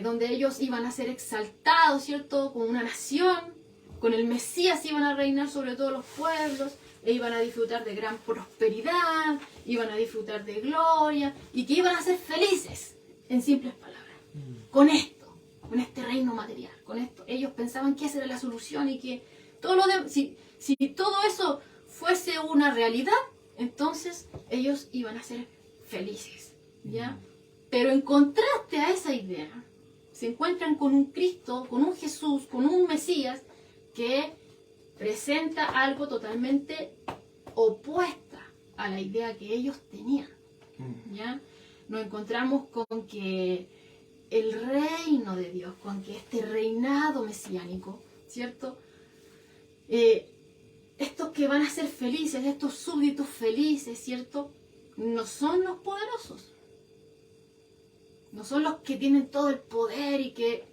Donde ellos iban a ser exaltados, ¿cierto?, como una nación, con el Mesías iban a reinar sobre todos los pueblos, e iban a disfrutar de gran prosperidad, iban a disfrutar de gloria, y que iban a ser felices, en simples palabras, con esto, con este reino material, con esto. Ellos pensaban que esa era la solución y que todo lo de, si todo eso fuese una realidad, entonces ellos iban a ser felices, ¿ya? Pero en contraste a esa idea, se encuentran con un Cristo, con un Jesús, con un Mesías que presenta algo totalmente opuesta a la idea que ellos tenían, ¿ya? Nos encontramos con que el reino de Dios, con que este reinado mesiánico, ¿cierto?, estos que van a ser felices, estos súbditos felices, ¿cierto?, no son los poderosos, no son los que tienen todo el poder y que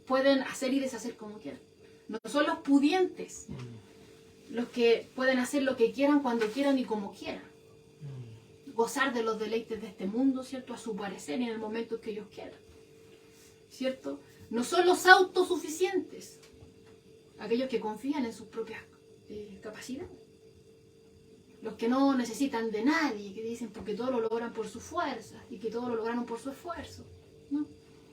pueden hacer y deshacer como quieran, no son los pudientes, los que pueden hacer lo que quieran, cuando quieran y como quieran, gozar de los deleites de este mundo, ¿cierto?, a su parecer y en el momento que ellos quieran. ¿cierto? No son los autosuficientes, aquellos que confían en sus propias capacidades. Los que no necesitan de nadie, que dicen porque todo lo logran por su fuerza y que todo lo lograron por su esfuerzo, ¿no?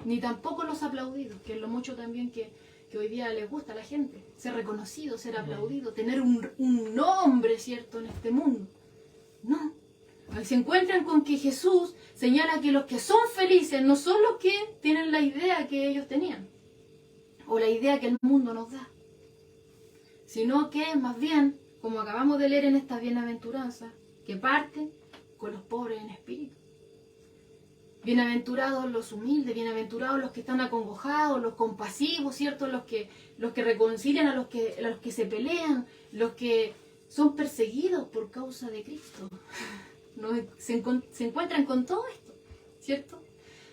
Ni tampoco los aplaudidos, que es lo mucho también que hoy día les gusta a la gente, ser reconocido, ser aplaudido, tener un nombre, ¿cierto?, en este mundo. No. Se encuentran con que Jesús señala que los que son felices no son los que tienen la idea que ellos tenían, o la idea que el mundo nos da, sino que más bien, como acabamos de leer en estas bienaventuranzas, que parten con los pobres en espíritu. Bienaventurados los humildes, bienaventurados los que están acongojados, los compasivos, ¿cierto? Los que reconcilian a los que se pelean, los que son perseguidos por causa de Cristo. Se encuentran con todo esto, ¿cierto?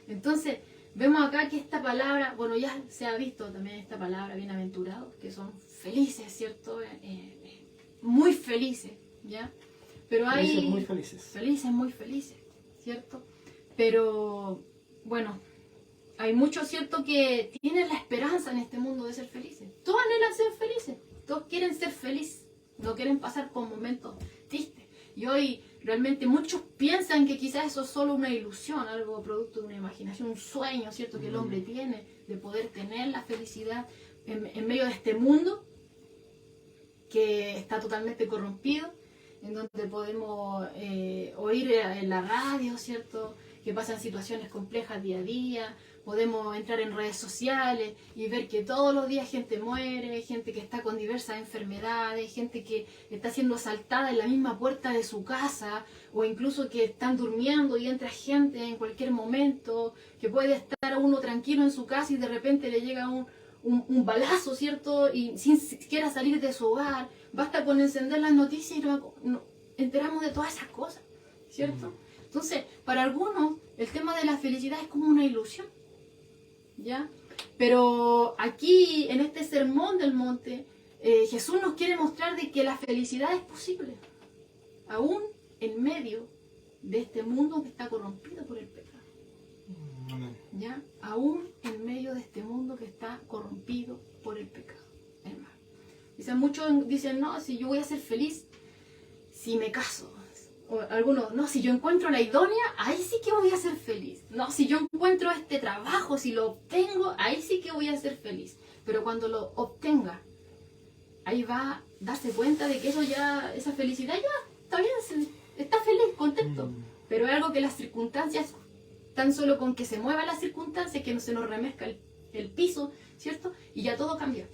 Entonces, vemos acá que esta palabra, bueno, ya se ha visto también esta palabra, bienaventurados, que son felices, ¿cierto? Muy felices, ¿ya? Pero hay... Felices, muy felices. Felices, muy felices, ¿cierto? Pero, bueno, hay muchos, ¿cierto?, que tienen la esperanza en este mundo de ser felices. Todos anhelan ser felices, todos quieren ser felices, no quieren pasar por momentos tristes. Y hoy realmente muchos piensan que quizás eso es solo una ilusión, algo producto de una imaginación, un sueño, ¿cierto?, que el hombre tiene de poder tener la felicidad en medio de este mundo que está totalmente corrompido, en donde podemos oír en la radio, ¿cierto?, que pasan situaciones complejas día a día, podemos entrar en redes sociales y ver que todos los días gente muere, gente que está con diversas enfermedades, gente que está siendo asaltada en la misma puerta de su casa, o incluso que están durmiendo y entra gente en cualquier momento, que puede estar uno tranquilo en su casa y de repente le llega un balazo, ¿cierto?, y sin siquiera salir de su hogar. Basta con encender las noticias y nos enteramos de todas esas cosas, ¿cierto? Entonces, para algunos, el tema de la felicidad es como una ilusión, ¿ya? Pero aquí, en este sermón del monte, Jesús nos quiere mostrar de que la felicidad es posible, aún en medio de este mundo que está corrompido por el pecado. ¿Ya? Aún en medio de este mundo que está corrompido por el pecado, hermano. Muchos dicen, no, si yo voy a ser feliz si me caso. O algunos, no, si yo encuentro la idónea, ahí sí que voy a ser feliz. No, si yo encuentro este trabajo, si lo obtengo, ahí sí que voy a ser feliz. Pero cuando lo obtenga, ahí va a darse cuenta de que eso ya, esa felicidad ya está bien, está feliz, contento. Pero es algo que las circunstancias, tan solo con que se muevan las circunstancias, que no se nos remezca el piso, ¿cierto? Y ya todo cambia.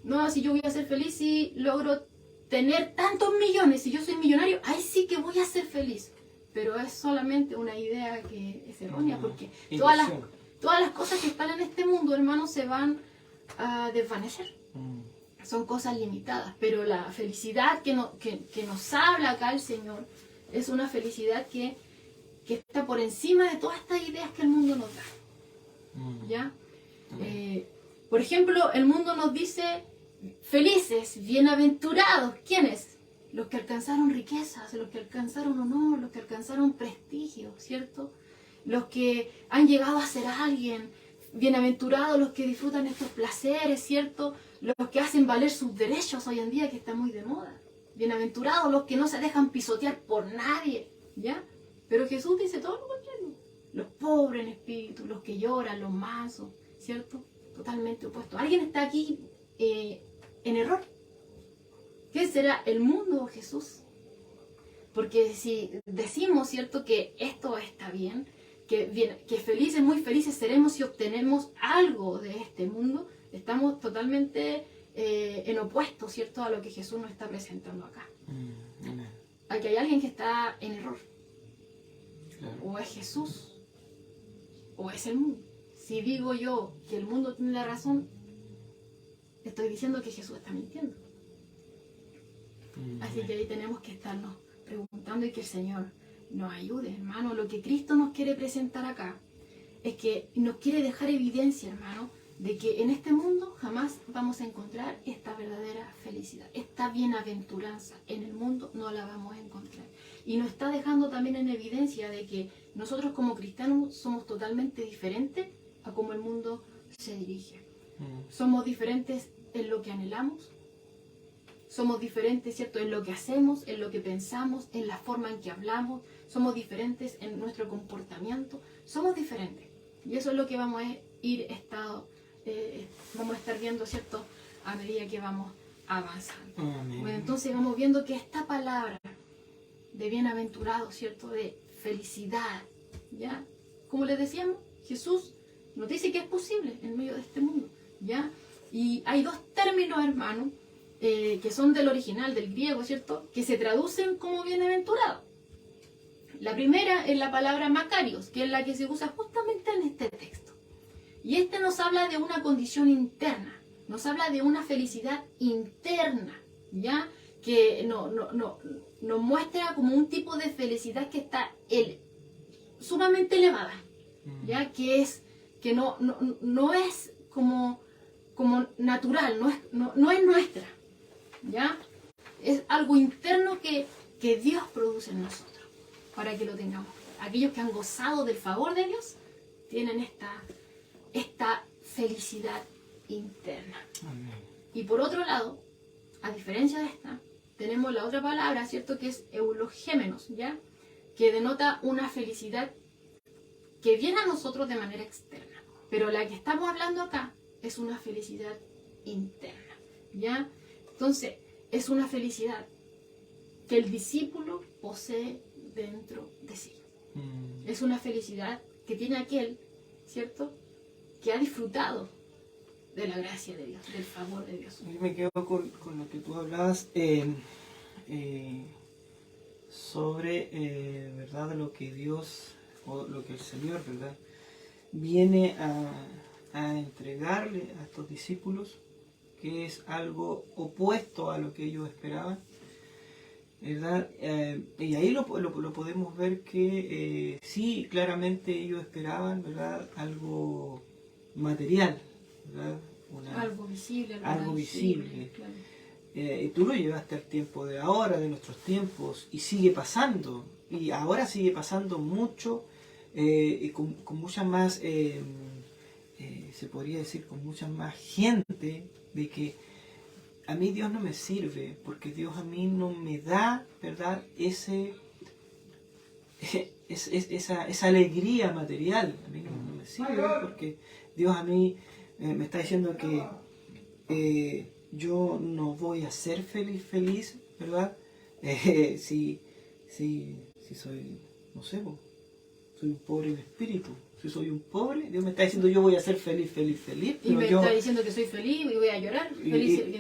No, si yo voy a ser feliz si logro tener tantos millones, si yo soy millonario, ahí sí que voy a ser feliz. Pero es solamente una idea que es errónea, porque todas las cosas que están en este mundo, hermanos, se van a desvanecer. Son cosas limitadas, pero la felicidad que nos habla acá el Señor es una felicidad que está por encima de todas estas ideas que el mundo nos da. ¿Ya? Por ejemplo, el mundo nos dice felices, bienaventurados. ¿Quiénes? Los que alcanzaron riquezas, los que alcanzaron honor, los que alcanzaron prestigio, ¿cierto? Los que han llegado a ser alguien. Bienaventurados los que disfrutan estos placeres, ¿cierto? Los que hacen valer sus derechos hoy en día, que está muy de moda. Bienaventurados los que no se dejan pisotear por nadie, ¿ya? Pero Jesús dice todo lo contrario. Los pobres en espíritu, los que lloran, los mansos, ¿cierto? Totalmente opuesto. ¿Alguien está aquí en error? ¿Qué será, el mundo o Jesús? Porque si decimos, ¿cierto?, que esto está bien, que felices, muy felices seremos si obtenemos algo de este mundo, estamos totalmente en opuesto, ¿cierto?, a lo que Jesús nos está presentando acá. Aquí hay alguien que está en error. Claro. O es Jesús, o es el mundo. Si digo yo que el mundo tiene la razón, estoy diciendo que Jesús está mintiendo. Así que ahí tenemos que estarnos preguntando y que el Señor nos ayude, hermano. Lo que Cristo nos quiere presentar acá es que nos quiere dejar evidencia, hermano, de que en este mundo jamás vamos a encontrar esta verdadera felicidad, esta bienaventuranza. En el mundo no la vamos a encontrar. Y nos está dejando también en evidencia de que nosotros como cristianos somos totalmente diferentes a cómo el mundo se dirige. Somos diferentes en lo que anhelamos, somos diferentes, ¿cierto?, en lo que hacemos, en lo que pensamos, en la forma en que hablamos, somos diferentes en nuestro comportamiento, somos diferentes. Y eso es lo que vamos a estar viendo, ¿cierto?, a medida que vamos avanzando. Bueno, entonces vamos viendo que esta palabra de bienaventurado, ¿cierto?, de felicidad, ¿ya? Como les decíamos, Jesús nos dice que es posible en medio de este mundo, ¿ya? Y hay dos términos, hermanos, que son del original, del griego, ¿cierto?, que se traducen como bienaventurado. La primera es la palabra Makarios, que es la que se usa justamente en este texto. Y este nos habla de una condición interna, nos habla de una felicidad interna, ¿ya? Que nos muestra como un tipo de felicidad que está sumamente elevada, ¿ya? Que no es como natural, no es nuestra, ¿ya? Es algo interno que Dios produce en nosotros, para que lo tengamos. Aquellos que han gozado del favor de Dios tienen esta felicidad interna. Amén. Y por otro lado, a diferencia de esta, tenemos la otra palabra, ¿cierto?, que es eulogémenos, ¿ya?, que denota una felicidad que viene a nosotros de manera externa. Pero la que estamos hablando acá es una felicidad interna, ¿ya? Entonces, es una felicidad que el discípulo posee dentro de sí. Es una felicidad que tiene aquel, ¿cierto?, que ha disfrutado de la gracia de Dios, del favor de Dios. Yo me quedo con lo que tú hablabas sobre, ¿verdad?, lo que Dios, o lo que el Señor, ¿verdad?, viene a entregarle a estos discípulos, que es algo opuesto a lo que ellos esperaban, ¿verdad? Y ahí lo podemos ver que sí, claramente ellos esperaban, ¿verdad?, algo material, ¿verdad? Algo visible. Algo visible. Claro. Y tú lo llevaste al tiempo de ahora, de nuestros tiempos, y sigue pasando. Y ahora sigue pasando mucho, con mucha más, se podría decir, con mucha más gente, de que a mí Dios no me sirve, porque Dios a mí no me da, ¿verdad?, esa alegría material. A mí no me sirve, porque Dios a mí me está diciendo que yo no voy a ser feliz, ¿verdad? Si soy, no sé, soy un pobre en espíritu. Si soy un pobre, Dios me está diciendo yo voy a ser feliz. Y me está diciendo que soy feliz y voy a llorar.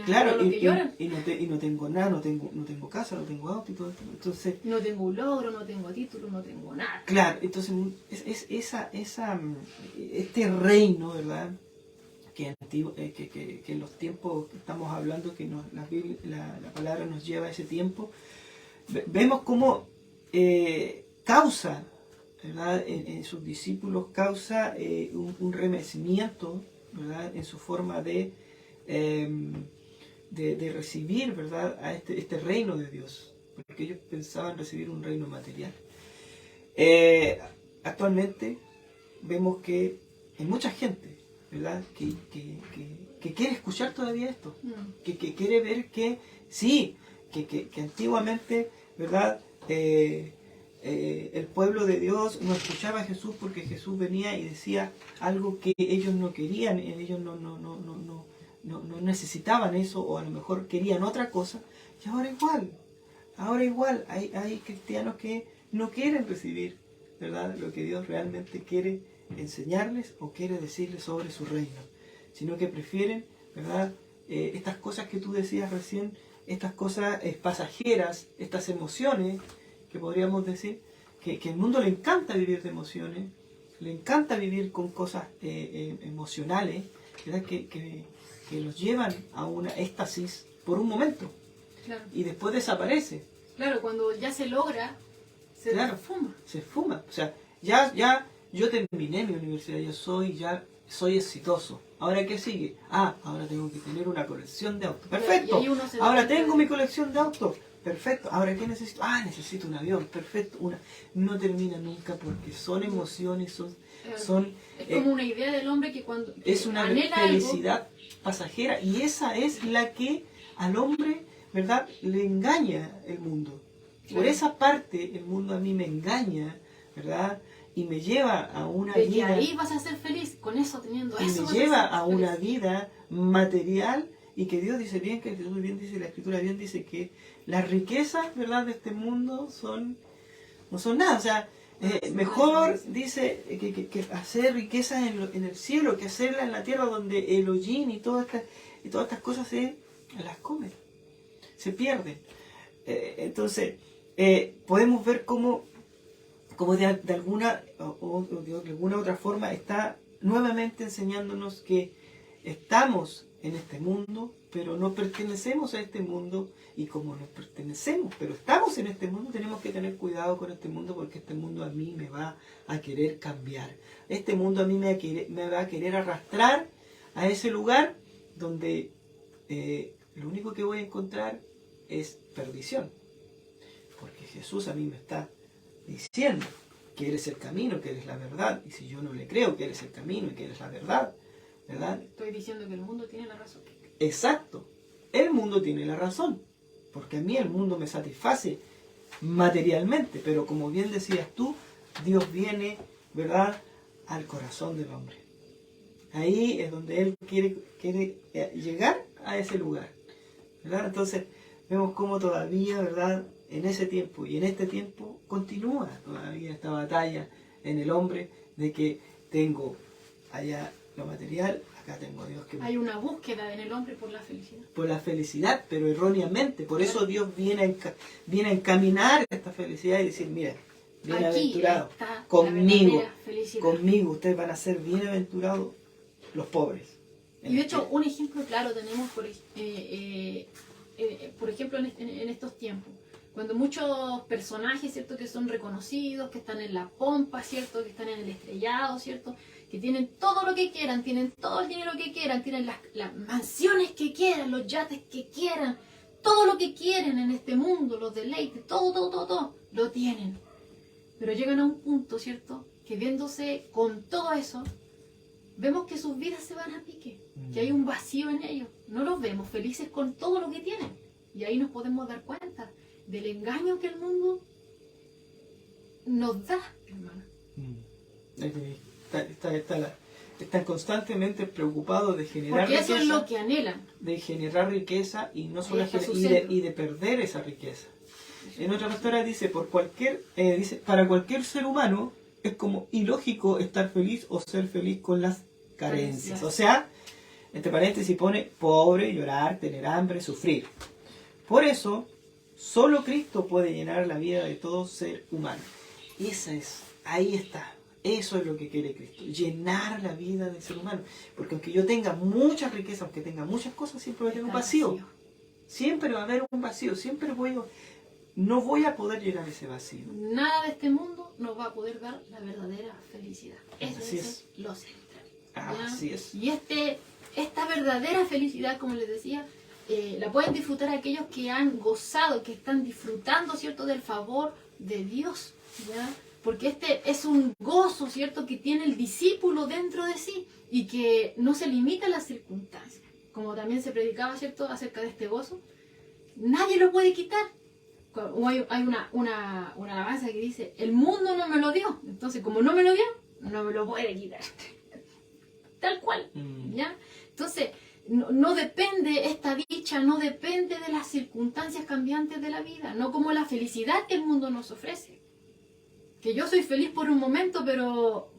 Claro, y no tengo nada, no tengo casa, no tengo auto y todo esto. Entonces, no tengo un logro, no tengo título, no tengo nada. Claro, entonces este reino, ¿verdad?, que en los tiempos que estamos hablando, que la palabra nos lleva a ese tiempo, vemos cómo causa, ¿verdad?, en sus discípulos causa un remecimiento, ¿verdad?, en su forma de recibir, ¿verdad?, a este reino de Dios, porque ellos pensaban recibir un reino material. Actualmente vemos que hay mucha gente, ¿verdad?, que quiere escuchar todavía esto, que quiere ver que sí, que antiguamente, ¿verdad?, el pueblo de Dios no escuchaba a Jesús porque Jesús venía y decía algo que ellos no querían, ellos no necesitaban eso, o a lo mejor querían otra cosa, y ahora igual hay cristianos que no quieren recibir, ¿verdad?, lo que Dios realmente quiere enseñarles o quiere decirles sobre su reino, sino que prefieren, ¿verdad?, estas cosas que tú decías recién, estas cosas pasajeras, estas emociones, que podríamos decir, que el mundo le encanta vivir de emociones, le encanta vivir con cosas emocionales, ¿verdad?, que los llevan a una éxtasis por un momento, claro, y después desaparece. Claro, cuando ya se logra, se esfuma. Se esfuma. O sea, ya yo terminé mi universidad, ya soy exitoso. ¿Ahora qué sigue? Ahora tengo que tener una colección de autos. Perfecto. Ahora tengo mi colección de autos. Perfecto. ¿Ahora qué necesito? Necesito un avión. Perfecto. No termina nunca, porque son emociones, son... Es como una idea del hombre que cuando es una anhela felicidad pasajera, y esa es la que al hombre, ¿verdad?, le engaña el mundo. Por esa parte el mundo a mí me engaña, ¿verdad?, y me lleva a una de vida... que ahí vas a ser feliz, con eso, teniendo y eso. me lleva a una vida material, y que Dios dice bien, que Jesús bien dice, la Escritura bien dice que las riquezas, ¿verdad?, de este mundo no son nada. O sea, mejor dice que hacer riquezas en el cielo que hacerlas en la tierra, donde el hollín y todas estas cosas se las comen, se pierden. Entonces, podemos ver cómo de alguna de alguna otra forma está nuevamente enseñándonos que estamos en este mundo, pero no pertenecemos a este mundo, y como no pertenecemos, pero estamos en este mundo, tenemos que tener cuidado con este mundo, porque este mundo a mí me va a querer cambiar. Este mundo a mí me va a querer arrastrar a ese lugar donde lo único que voy a encontrar es perdición. Porque Jesús a mí me está diciendo que eres el camino, que eres la verdad, y si yo no le creo que eres el camino y que eres la verdad, ¿verdad? Estoy diciendo que el mundo tiene la razón. Exacto, el mundo tiene la razón, porque a mí el mundo me satisface materialmente, pero como bien decías tú, Dios viene, ¿verdad?, al corazón del hombre. Ahí es donde Él quiere llegar a ese lugar, ¿verdad? Entonces vemos cómo todavía, ¿verdad?, en ese tiempo y en este tiempo continúa todavía esta batalla en el hombre, de que tengo allá lo material, acá tengo a Dios que... Hay una búsqueda en el hombre por la felicidad. Por la felicidad, pero erróneamente. Por eso Dios viene a encaminar esta felicidad y decir, mira, bienaventurado, conmigo, ustedes van a ser bienaventurados los pobres. Y de hecho, un ejemplo claro tenemos, por ejemplo, en estos tiempos. Cuando muchos personajes, ¿cierto?, que son reconocidos, que están en la pompa, ¿cierto?, que están en el estrellado, ¿cierto?, que tienen todo lo que quieran, tienen todo el dinero que quieran, tienen las mansiones que quieran, los yates que quieran, todo lo que quieren en este mundo, los deleites, todo, lo tienen. Pero llegan a un punto, ¿cierto?, que viéndose con todo eso, vemos que sus vidas se van a pique, que hay un vacío en ellos. No los vemos felices con todo lo que tienen. Y ahí nos podemos dar cuenta del engaño que el mundo nos da, hermano. Están constantemente preocupados de generar porque riqueza. Eso es lo que anhelan. De generar riqueza, y no solo y de perder esa riqueza. En otra pastora dice, para cualquier ser humano es como ilógico estar feliz o ser feliz con las carencias. O sea, entre paréntesis pone pobre, llorar, tener hambre, sufrir. Por eso, solo Cristo puede llenar la vida de todo ser humano. Y ahí está. Eso es lo que quiere Cristo, llenar la vida del ser humano. Porque aunque yo tenga mucha riqueza, aunque tenga muchas cosas, siempre va a tener un vacío. Siempre va a haber un vacío. No voy a poder llenar ese vacío. Nada de este mundo nos va a poder dar la verdadera felicidad. Eso es lo central. Así es. Y esta verdadera felicidad, como les decía, la pueden disfrutar aquellos que han gozado, que están disfrutando, ¿cierto?, del favor de Dios, ¿ya? Porque este es un gozo, ¿cierto?, que tiene el discípulo dentro de sí y que no se limita a las circunstancias. Como también se predicaba, ¿cierto?, acerca de este gozo, nadie lo puede quitar. Hay una alabanza que dice, el mundo no me lo dio, entonces como no me lo dio, no me lo puede quitar. Tal cual, ¿ya? Entonces, no depende esta dicha, no depende de las circunstancias cambiantes de la vida, no como la felicidad que el mundo nos ofrece. Que yo soy feliz por un momento, pero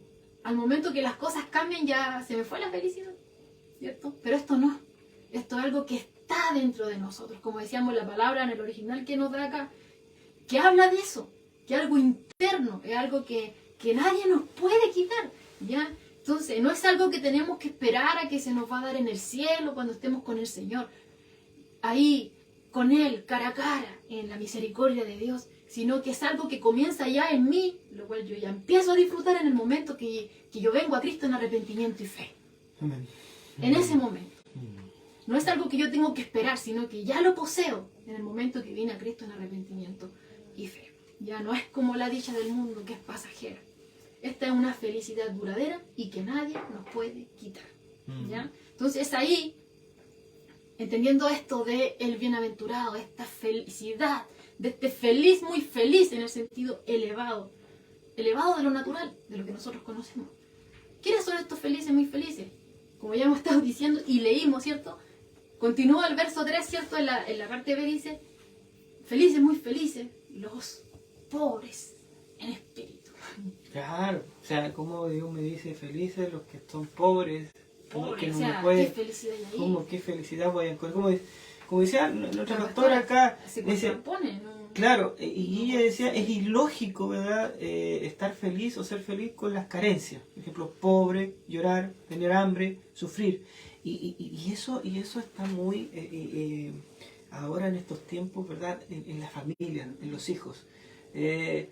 al momento que las cosas cambian ya se me fue la felicidad, ¿cierto? Pero esto no, esto es algo que está dentro de nosotros, como decíamos la palabra en el original que nos da acá, que habla de eso, que es algo interno, es algo que nadie nos puede quitar, ¿ya? Entonces, no es algo que tenemos que esperar a que se nos va a dar en el cielo cuando estemos con el Señor, ahí, con Él, cara a cara, en la misericordia de Dios, sino que es algo que comienza ya en mí, lo cual yo ya empiezo a disfrutar en el momento que yo vengo a Cristo en arrepentimiento y fe. Amén. En ese momento. No es algo que yo tengo que esperar, sino que ya lo poseo en el momento que vine a Cristo en arrepentimiento y fe. Ya no es como la dicha del mundo, que es pasajera. esta es una felicidad duradera y que nadie nos puede quitar. ¿Ya? Entonces ahí, entendiendo esto de el bienaventurado, esta felicidad, de este feliz, muy feliz en el sentido elevado, elevado de lo natural, de lo que nosotros conocemos. ¿Quiénes son estos felices, muy felices? Como ya hemos estado diciendo y leímos, ¿cierto? Continúa el verso 3, ¿cierto? En la parte B dice, felices, muy felices, los pobres en espíritu. Claro, o sea, como Dios me dice, felices los que son pobres, Pobres, que no o sea, me puede, qué felicidad hay ahí. como qué felicidad voy a encontrar. Como decía nuestra pastora acá, Se dice, contrapone, ¿no? claro, y ella decía, es ilógico, ¿verdad? Estar feliz o ser feliz con las carencias. Por ejemplo, pobre, llorar, tener hambre, sufrir. Y eso está muy ahora en estos tiempos, ¿verdad? En la familia, en los hijos. Que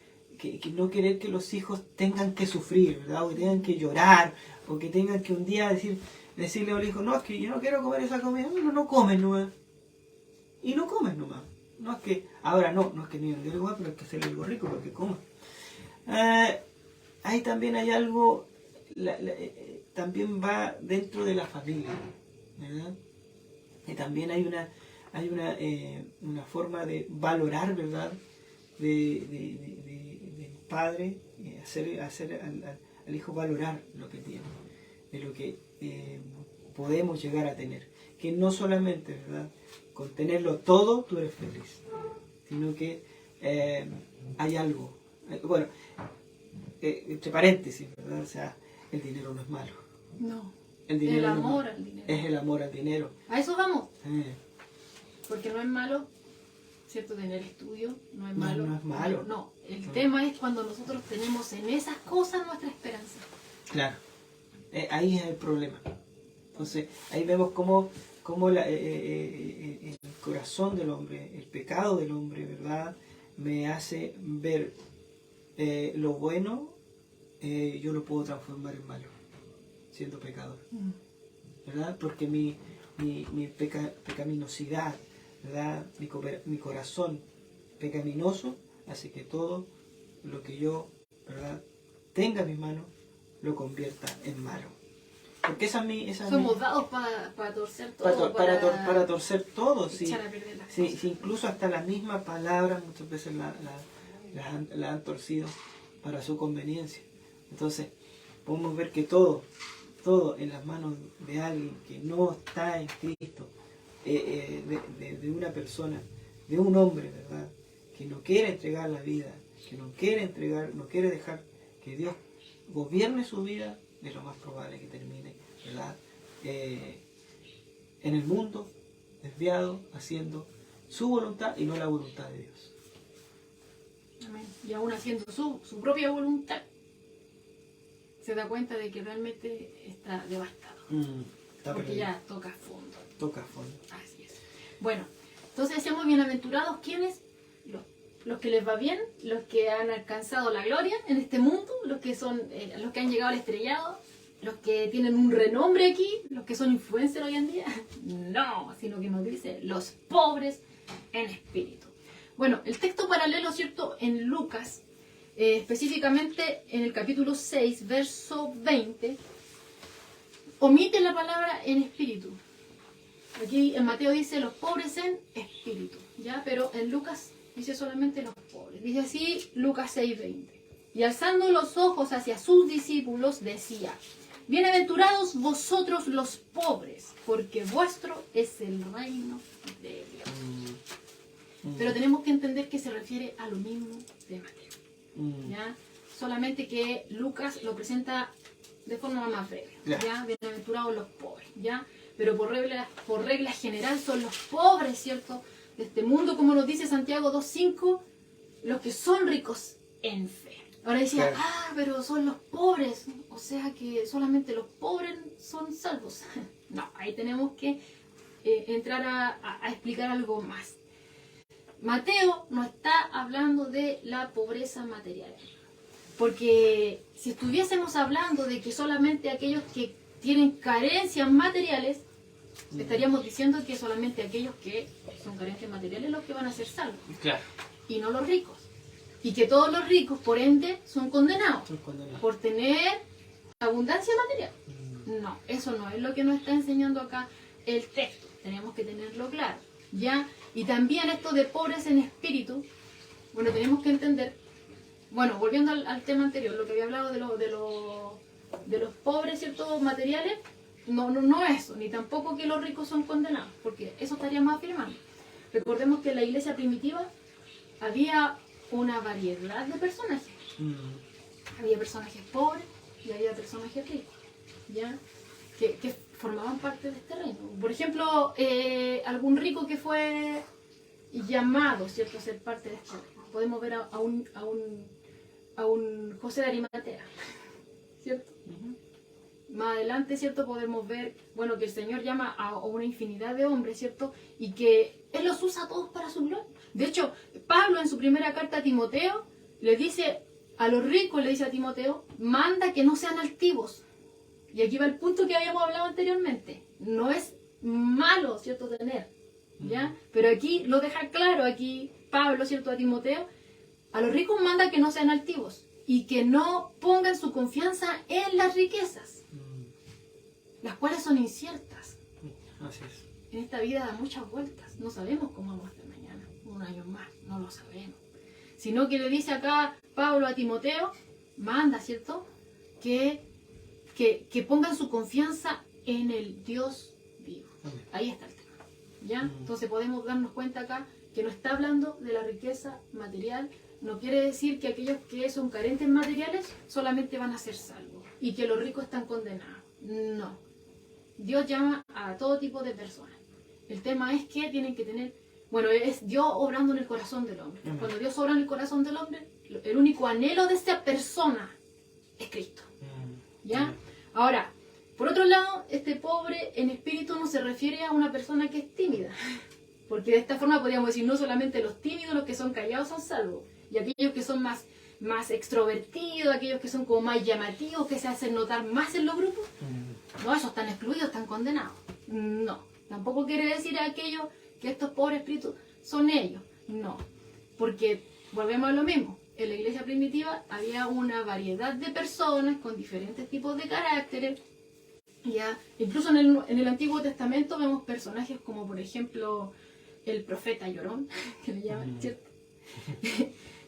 no querer que los hijos tengan que sufrir, ¿verdad? O que tengan que llorar, o que tengan que un día decirle al hijo, no, es que yo no quiero comer esa comida. Bueno, no comes nomás. Y no comes nomás. No es que, ahora no es que ni el igual, pero es que hacerle algo rico para que coma. Ahí también hay algo, también va dentro de la familia, ¿verdad? Y también hay una forma de valorar, ¿verdad? Del padre, hacer al hijo valorar lo que tiene, de lo que podemos llegar a tener. Que no solamente, ¿verdad? Con tenerlo todo, tú eres feliz, sino que hay algo. Bueno, entre paréntesis, ¿verdad? O sea, el dinero no es malo. No. El dinero el no amor es al dinero. Es el amor al dinero. A eso vamos. Porque no es malo, ¿cierto? Tener estudio, no es malo. No es malo. No, el tema es cuando nosotros tenemos en esas cosas nuestra esperanza. Claro. Ahí es el problema. Entonces, ahí vemos cómo el corazón del hombre, el pecado del hombre, ¿verdad? Me hace ver lo bueno, yo lo puedo transformar en malo, siendo pecador, ¿verdad? Porque mi pecaminosidad, ¿verdad? Mi corazón pecaminoso hace que todo lo que yo, ¿verdad?, tenga en mis manos lo convierta en malo. Porque somos dados para torcer todo. Para torcer todo, sí. Echar a perder las Sí, cosas. sí, incluso hasta las mismas palabras muchas veces la han torcido para su conveniencia. Entonces, podemos ver que todo en las manos de alguien que no está en Cristo, de una persona, de un hombre, ¿verdad?, que no quiere entregar la vida, que no quiere dejar que Dios gobierne su vida, es lo más probable que termine, ¿verdad?, en el mundo, desviado, haciendo su voluntad y no la voluntad de Dios. Amén. Y aún haciendo su propia voluntad, se da cuenta de que realmente está devastado. Porque perdido. Ya toca fondo. Toca fondo. Así es. Bueno, entonces decíamos bienaventurados, ¿quiénes? Los que les va bien, los que han alcanzado la gloria en este mundo, los que han llegado al estrellado, los que tienen un renombre aquí, los que son influencers hoy en día. No, sino que nos dice los pobres en espíritu. Bueno, el texto paralelo, ¿cierto?, en Lucas, específicamente en el capítulo 6, verso 20, omite la palabra en espíritu. Aquí en Mateo dice los pobres en espíritu, ¿ya? Pero en Lucas dice solamente los pobres. Dice así Lucas 6:20. Y alzando los ojos hacia sus discípulos decía, bienaventurados vosotros los pobres, porque vuestro es el reino de Dios. Pero tenemos que entender que se refiere a lo mismo de Mateo. ¿Ya? Solamente que Lucas lo presenta de forma más breve. ¿Ya? Bienaventurados los pobres. ¿Ya? Pero por regla general son los pobres, ¿cierto?, de este mundo, como nos dice Santiago 2:5, los que son ricos en fe. Ahora decía, pero son los pobres, o sea que solamente los pobres son salvos. No, ahí tenemos que entrar a explicar algo más. Mateo no está hablando de la pobreza material, porque si estuviésemos hablando de que solamente aquellos que tienen carencias materiales, estaríamos diciendo que solamente aquellos que son carencias materiales los que van a ser salvos, y no los ricos. Y que todos los ricos, por ende, son condenados Son condenados. por tener abundancia material. No, eso no es lo que nos está enseñando acá el texto. Tenemos que tenerlo claro, ¿ya? Y también esto de pobres en espíritu, bueno, tenemos que entender, bueno, volviendo al tema anterior, lo que había hablado de los pobres, ¿cierto? Materiales, no eso, ni tampoco que los ricos son condenados, porque eso estaríamos afirmando. Recordemos que en la iglesia primitiva había una variedad de personajes. Había personajes pobres y había personajes ricos, ¿ya? Que formaban parte de este reino. Por ejemplo, algún rico que fue llamado, ¿cierto?, a ser parte de este reino. Podemos ver a un José de Arimatea, ¿cierto? Más adelante, ¿cierto?, podemos ver, bueno, que el Señor llama a una infinidad de hombres, ¿cierto?, y que Él los usa a todos para su gloria. De hecho, Pablo en su primera carta a Timoteo le dice a los ricos, le dice a Timoteo, manda que no sean altivos. Y aquí va el punto que habíamos hablado anteriormente. No es malo, ¿cierto?, tener, ¿ya? Pero aquí lo deja claro, aquí Pablo, ¿cierto?, a Timoteo, a los ricos manda que no sean altivos y que no pongan su confianza en las riquezas, las cuales son inciertas. Así es. En esta vida da muchas vueltas, no sabemos cómo vamos a estar mañana, un año más, no lo sabemos. Sino que le dice acá Pablo a Timoteo, manda, ¿cierto?, que pongan su confianza en el Dios vivo. Ahí está el tema, ¿ya? Entonces podemos darnos cuenta acá que no está hablando de la riqueza material. No quiere decir que aquellos que son carentes materiales solamente van a ser salvos y que los ricos están condenados. No. Dios llama a todo tipo de personas. El tema es que tienen que tener, bueno, es Dios obrando en el corazón del hombre. Cuando Dios obra en el corazón del hombre, el único anhelo de esa persona es Cristo, ¿ya? Ahora, por otro lado, este pobre en espíritu no se refiere a una persona que es tímida, porque de esta forma podríamos decir no solamente los tímidos, los que son callados son salvos, y aquellos que son más extrovertidos, aquellos que son como más llamativos, que se hacen notar más en los grupos, no, esos están excluidos, están condenados. No, tampoco quiere decir a aquellos que estos pobres espíritus son ellos, no, porque volvemos a lo mismo. En la iglesia primitiva había una variedad de personas con diferentes tipos de caracteres, ¿ya? Incluso en el Antiguo Testamento vemos personajes como, por ejemplo, el profeta llorón, que le llaman, ¿cierto?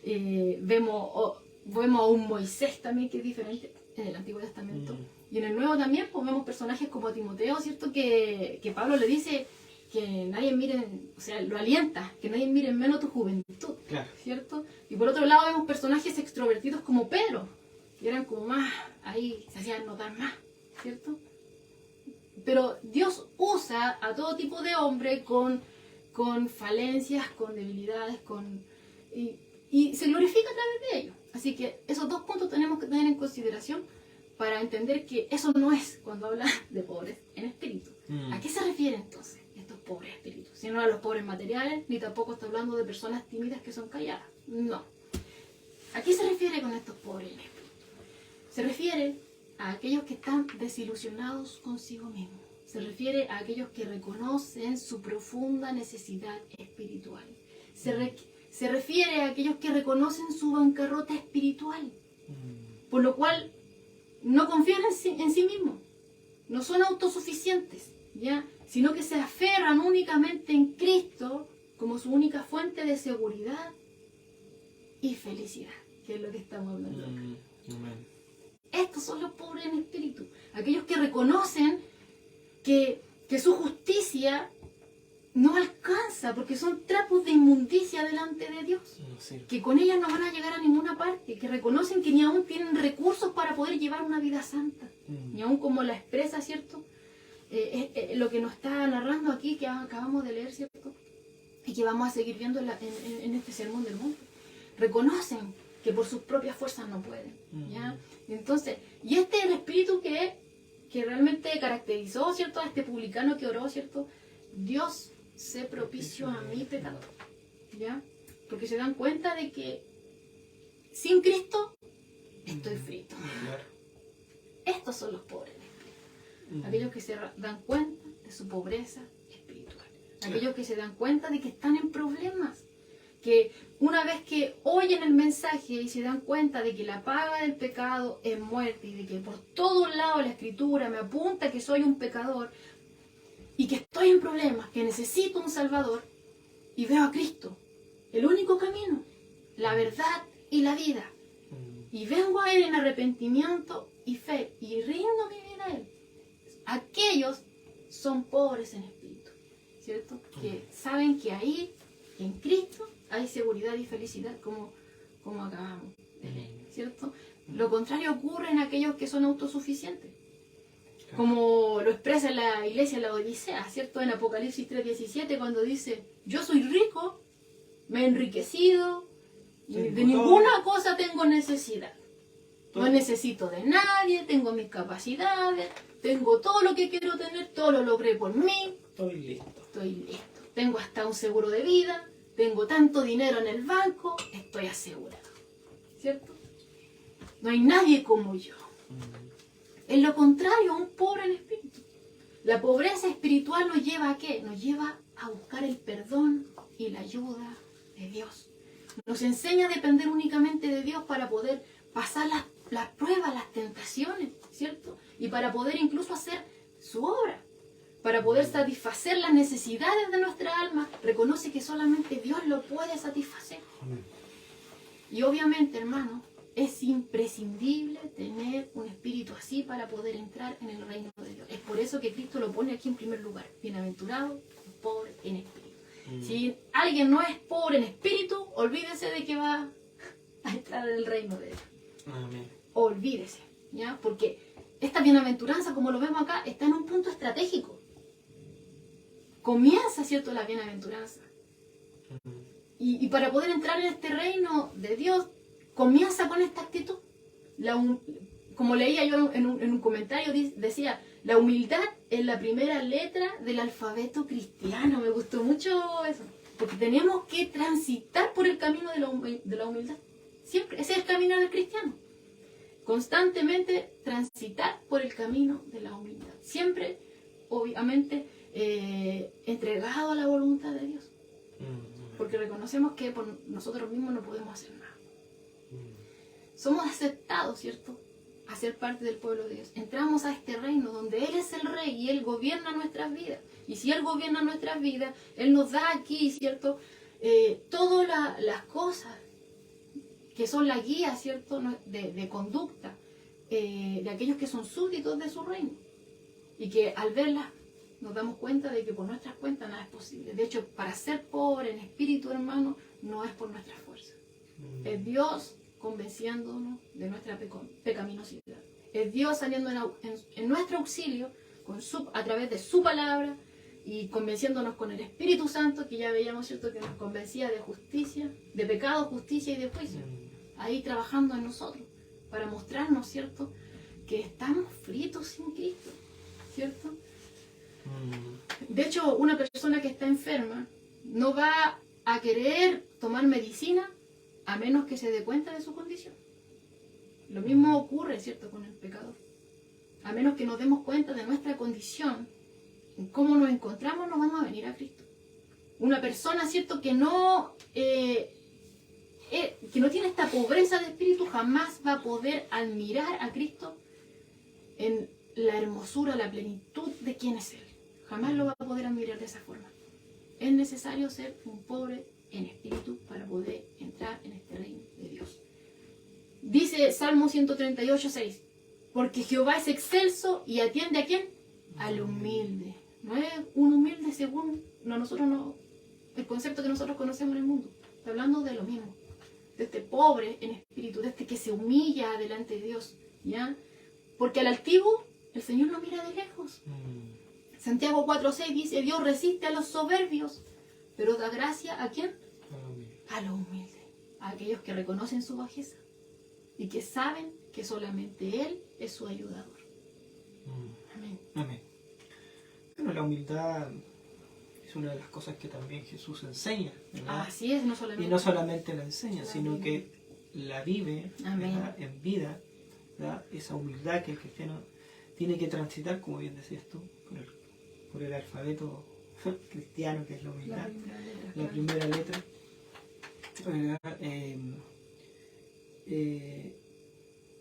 Vemos a un Moisés también, que es diferente en el Antiguo Testamento. Y en el Nuevo también pues, vemos personajes como Timoteo, ¿cierto? Que Pablo le dice que nadie mire, o sea, lo alienta, que nadie mire en menos tu juventud, claro, ¿cierto? Y por otro lado vemos personajes extrovertidos como Pedro, que eran como más, ahí se hacían notar más, ¿cierto? Pero Dios usa a todo tipo de hombre con falencias, con debilidades, y se glorifica a través de ellos. Así que esos dos puntos tenemos que tener en consideración para entender que eso no es cuando habla de pobres en espíritu. ¿A qué se refiere entonces estos pobres espíritus? Si no a los pobres materiales, ni tampoco está hablando de personas tímidas que son calladas. No. ¿A qué se refiere con estos pobres en espíritu? Se refiere a aquellos que están desilusionados consigo mismos. Se refiere a aquellos que reconocen su profunda necesidad espiritual. Se refiere a aquellos que reconocen su bancarrota espiritual. Por lo cual no confían en sí mismos. No son autosuficientes, ¿ya? Sino que se aferran únicamente en Cristo como su única fuente de seguridad y felicidad, que es lo que estamos hablando acá. Estos son los pobres en espíritu, aquellos que reconocen que su justicia no alcanza, porque son trapos de inmundicia delante de Dios, que con ellas no van a llegar a ninguna parte, que reconocen que ni aún tienen recursos para poder llevar una vida santa, ni aún como la expresa, ¿cierto? Lo que nos está narrando aquí, que acabamos de leer, ¿cierto? Y que vamos a seguir viendo en este sermón del monte. Reconocen que por sus propias fuerzas no pueden, ¿ya? Entonces, y este es el espíritu que realmente caracterizó, ¿cierto?, a este publicano que oró, ¿cierto? Dios, sé propicio a mi pecador, ¿ya? Porque se dan cuenta de que sin Cristo estoy frito. Estos son los pobres en espíritu. Aquellos que se dan cuenta de su pobreza espiritual. Aquellos que se dan cuenta de que están en problemas, que una vez que oyen el mensaje y se dan cuenta de que la paga del pecado es muerte y de que por todos lados la Escritura me apunta que soy un pecador y que estoy en problemas, que necesito un Salvador, y veo a Cristo, el único camino, la verdad y la vida, y vengo a Él en arrepentimiento y fe y rindo mi vida a Él, aquellos son pobres en espíritu, ¿cierto? Que saben que ahí, en Cristo, hay seguridad y felicidad, como acabamos de leer, ¿cierto? Lo contrario ocurre en aquellos que son autosuficientes, como lo expresa la iglesia de la Odisea, ¿cierto? En Apocalipsis 3:17, cuando dice, yo soy rico, me he enriquecido, de ninguna cosa tengo necesidad. No necesito de nadie, tengo mis capacidades, tengo todo lo que quiero tener, todo lo logré por mí. Estoy listo. Estoy listo. Tengo hasta un seguro de vida, tengo tanto dinero en el banco, estoy asegurado. ¿Cierto? No hay nadie como yo. En lo contrario, un pobre en espíritu. La pobreza espiritual nos lleva a ¿qué? Nos lleva a buscar el perdón y la ayuda de Dios. Nos enseña a depender únicamente de Dios para poder pasar las pruebas, las tentaciones, ¿cierto? Y para poder incluso hacer su obra, para poder satisfacer las necesidades de nuestra alma. Reconoce que solamente Dios lo puede satisfacer. Y obviamente, hermano, es imprescindible tener un espíritu así para poder entrar en el reino de Dios. Es por eso que Cristo lo pone aquí en primer lugar. Bienaventurado el pobre en espíritu. Si alguien no es pobre en espíritu, olvídese de que va a entrar en el reino de Dios. Amén. Olvídese, ¿ya? Porque esta bienaventuranza, como lo vemos acá, está en un punto estratégico. Comienza, ¿cierto?, la bienaventuranza. Y para poder entrar en este reino de Dios, comienza con esta actitud. Como leía yo en un comentario, decía, la humildad es la primera letra del alfabeto cristiano. Me gustó mucho eso. Porque tenemos que transitar por el camino de la humildad. Siempre, ese es el camino del cristiano. Constantemente transitar por el camino de la humildad. Siempre, obviamente, entregado a la voluntad de Dios. Porque reconocemos que por nosotros mismos no podemos hacer nada. Somos aceptados, ¿cierto?, a ser parte del pueblo de Dios. Entramos a este reino donde Él es el Rey y Él gobierna nuestras vidas. Y si Él gobierna nuestras vidas, Él nos da aquí, ¿cierto?, todas las cosas que son la guía, ¿cierto?, de conducta de aquellos que son súbditos de su reino. Y que al verlas nos damos cuenta de que por nuestras cuentas nada es posible. De hecho, para ser pobre en espíritu, hermano, no es por nuestra fuerza. Es Dios convenciéndonos de nuestra pecaminosidad. Es Dios saliendo en nuestro auxilio a través de su palabra y convenciéndonos con el Espíritu Santo, que ya veíamos, ¿cierto?, que nos convencía de justicia, de pecado, justicia y de juicio. Ahí trabajando en nosotros para mostrarnos, ¿cierto?, que estamos fritos sin Cristo, ¿cierto? De hecho, una persona que está enferma no va a querer tomar medicina a menos que se dé cuenta de su condición. Lo mismo ocurre, ¿cierto?, con el pecador. A menos que nos demos cuenta de nuestra condición, en cómo nos encontramos, no vamos a venir a Cristo. Una persona, ¿cierto?, que no tiene esta pobreza de espíritu, jamás va a poder admirar a Cristo en la hermosura, la plenitud de quién es Él. Jamás lo va a poder admirar de esa forma. Es necesario ser un pobre en espíritu para poder entrar en este reino de Dios. Dice Salmo 138:6, porque Jehová es excelso y atiende ¿a quién? Al humilde. No es un humilde según el concepto que nosotros conocemos en el mundo. Está hablando de lo mismo. De este pobre en espíritu, de este que se humilla delante de Dios, ¿ya? Porque al altivo el Señor lo mira de lejos. Santiago 4:6 dice, Dios resiste a los soberbios, pero da gracia ¿a quién? A los humildes, a aquellos que reconocen su bajeza y que saben que solamente Él es su ayudador. Amén. Amén. Bueno, la humildad es una de las cosas que también Jesús enseña, ¿verdad? Así es, no solamente. Y no solamente la enseña, sino que la vive, ¿verdad?, en vida, ¿verdad? Esa humildad que el cristiano tiene que transitar, como bien decías tú, por el alfabeto cristiano, que es la humildad, la primera letra. ¿verdad?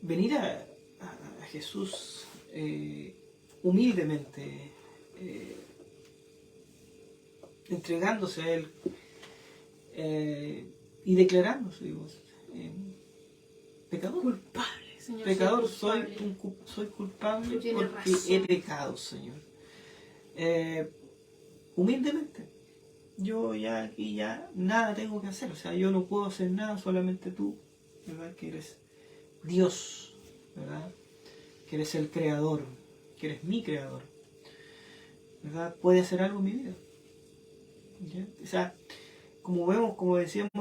Venir a Jesús humildemente, entregándose a Él y declarándose, digo, pecador. Culpable, Señor. Pecador, soy culpable. soy culpable Tú tienes porque razón. he pecado, Señor. Humildemente. Yo ya aquí ya nada tengo que hacer, o sea, yo no puedo hacer nada, solamente tú, ¿verdad? Que eres Dios, ¿verdad? Que eres el creador, que eres mi creador, ¿verdad? Puede hacer algo en mi vida. ¿Ya? O sea, como vemos, como decíamos,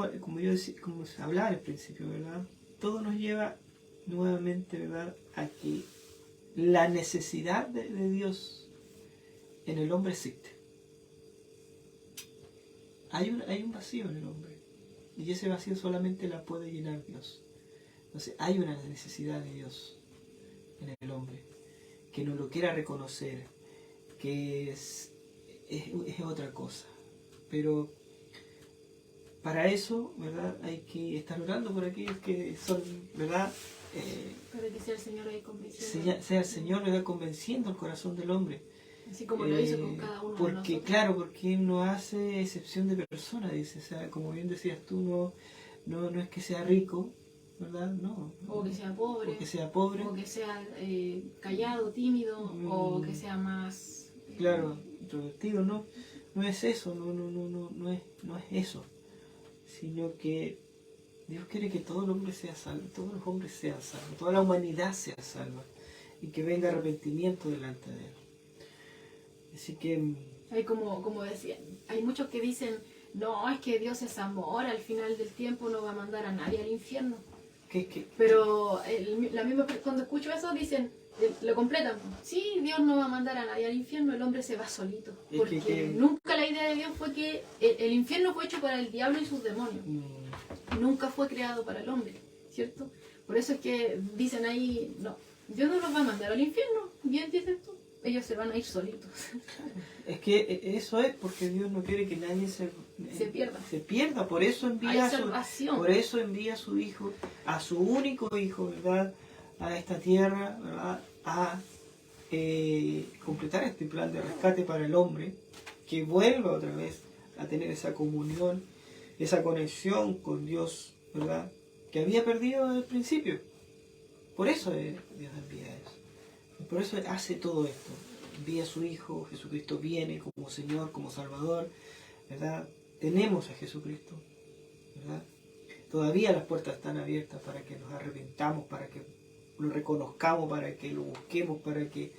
como se hablaba al principio, ¿verdad? Todo nos lleva nuevamente, ¿verdad?, a que la necesidad de Dios en el hombre existe. Hay un vacío en el hombre, y ese vacío solamente la puede llenar Dios. Entonces hay una necesidad de Dios en el hombre, que no lo quiera reconocer, que es otra cosa. Pero para eso, ¿verdad?, hay que estar orando por aquellos que son, ¿verdad?, Para que sea el Señor ahí convenciendo. sea el Señor, ¿verdad?, convenciendo el corazón del hombre. Así como lo hizo con cada uno de Porque, nosotros. claro, porque Él no hace excepción de persona, dice. O sea, como bien decías tú, no es que sea rico, ¿verdad? No. O que sea pobre. O que sea pobre. O que sea callado, tímido. O que sea más... Claro, introvertido, no. No es eso, no es eso. Sino que Dios quiere que todo el hombre sea salvo, todos los hombres sean salvos, toda la humanidad sea salva. Y que venga arrepentimiento delante de Él. Así que... Hay como decía, hay muchos que dicen, no, es que Dios es amor, al final del tiempo no va a mandar a nadie al infierno. Pero la misma, cuando escucho eso dicen, lo completan, sí, Dios no va a mandar a nadie al infierno, el hombre se va solito. Porque nunca la idea de Dios fue que el infierno fue hecho para el diablo y sus demonios. Nunca fue creado para el hombre, ¿cierto? Por eso es que dicen ahí, no, Dios no los va a mandar al infierno, bien dices tú. Ellos se van a ir solitos. Es que eso es porque Dios no quiere que nadie se pierda. Por eso envía a su Hijo, a su único Hijo, ¿verdad?, a esta tierra, ¿verdad?, a completar este plan de rescate para el hombre, que vuelva otra vez a tener esa comunión, esa conexión con Dios, ¿verdad?, que había perdido desde el principio. Por eso Dios envía eso. Por eso hace todo esto. Envía a su Hijo, Jesucristo viene como Señor, como Salvador, ¿verdad? Tenemos a Jesucristo, ¿verdad? Todavía las puertas están abiertas para que nos arrepentamos, para que lo reconozcamos, para que lo busquemos, para que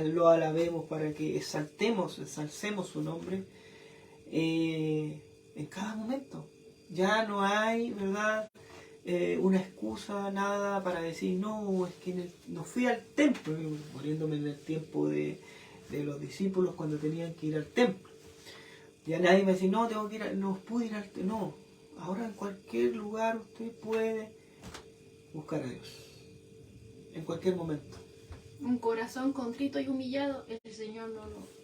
lo alabemos, para que ensalcemos su nombre en cada momento. Ya no hay, ¿verdad?, una excusa, nada para decir, no, es que no fui al templo, poniéndome en el tiempo de los discípulos cuando tenían que ir al templo. Ya nadie me dice, no, tengo que ir, no pude ir al templo. No, ahora en cualquier lugar usted puede buscar a Dios, en cualquier momento. Un corazón contrito y humillado, el Señor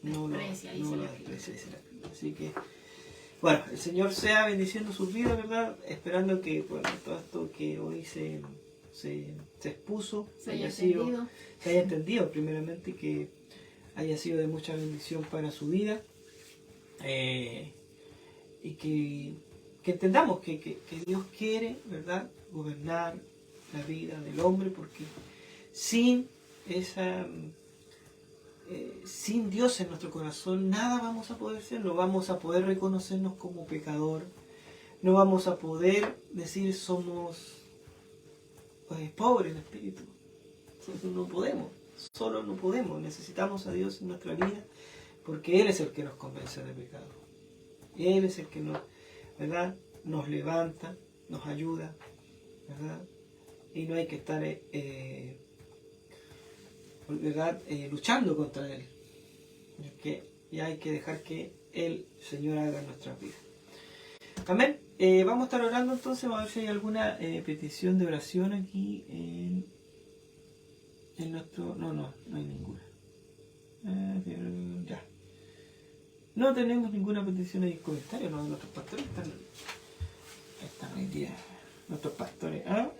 no lo desprecia. Así que, bueno, el Señor sea bendiciendo sus vidas, ¿verdad? Esperando que, bueno, todo esto que hoy se expuso se haya entendido primeramente, que haya sido de mucha bendición para su vida, y que entendamos que Dios quiere, ¿verdad?, gobernar la vida del hombre, porque sin Dios en nuestro corazón nada vamos a poder ser. No vamos a poder reconocernos como pecador, no vamos a poder decir somos pobres en espíritu. No podemos, solo no podemos. Necesitamos a Dios en nuestra vida, porque Él es el que nos convence de pecado. Él es el que ¿verdad?, nos levanta, nos ayuda, ¿verdad? Y no hay que estar ¿verdad?, luchando contra Él. Y hay que dejar que el Señor haga en nuestras vidas. Amén. Vamos a estar orando entonces, vamos a ver si hay alguna petición de oración aquí en nuestro... No hay ninguna. Ya. No tenemos ninguna petición en comentario, no, nuestros pastores están están hoy día nuestros pastores. ¿Ah?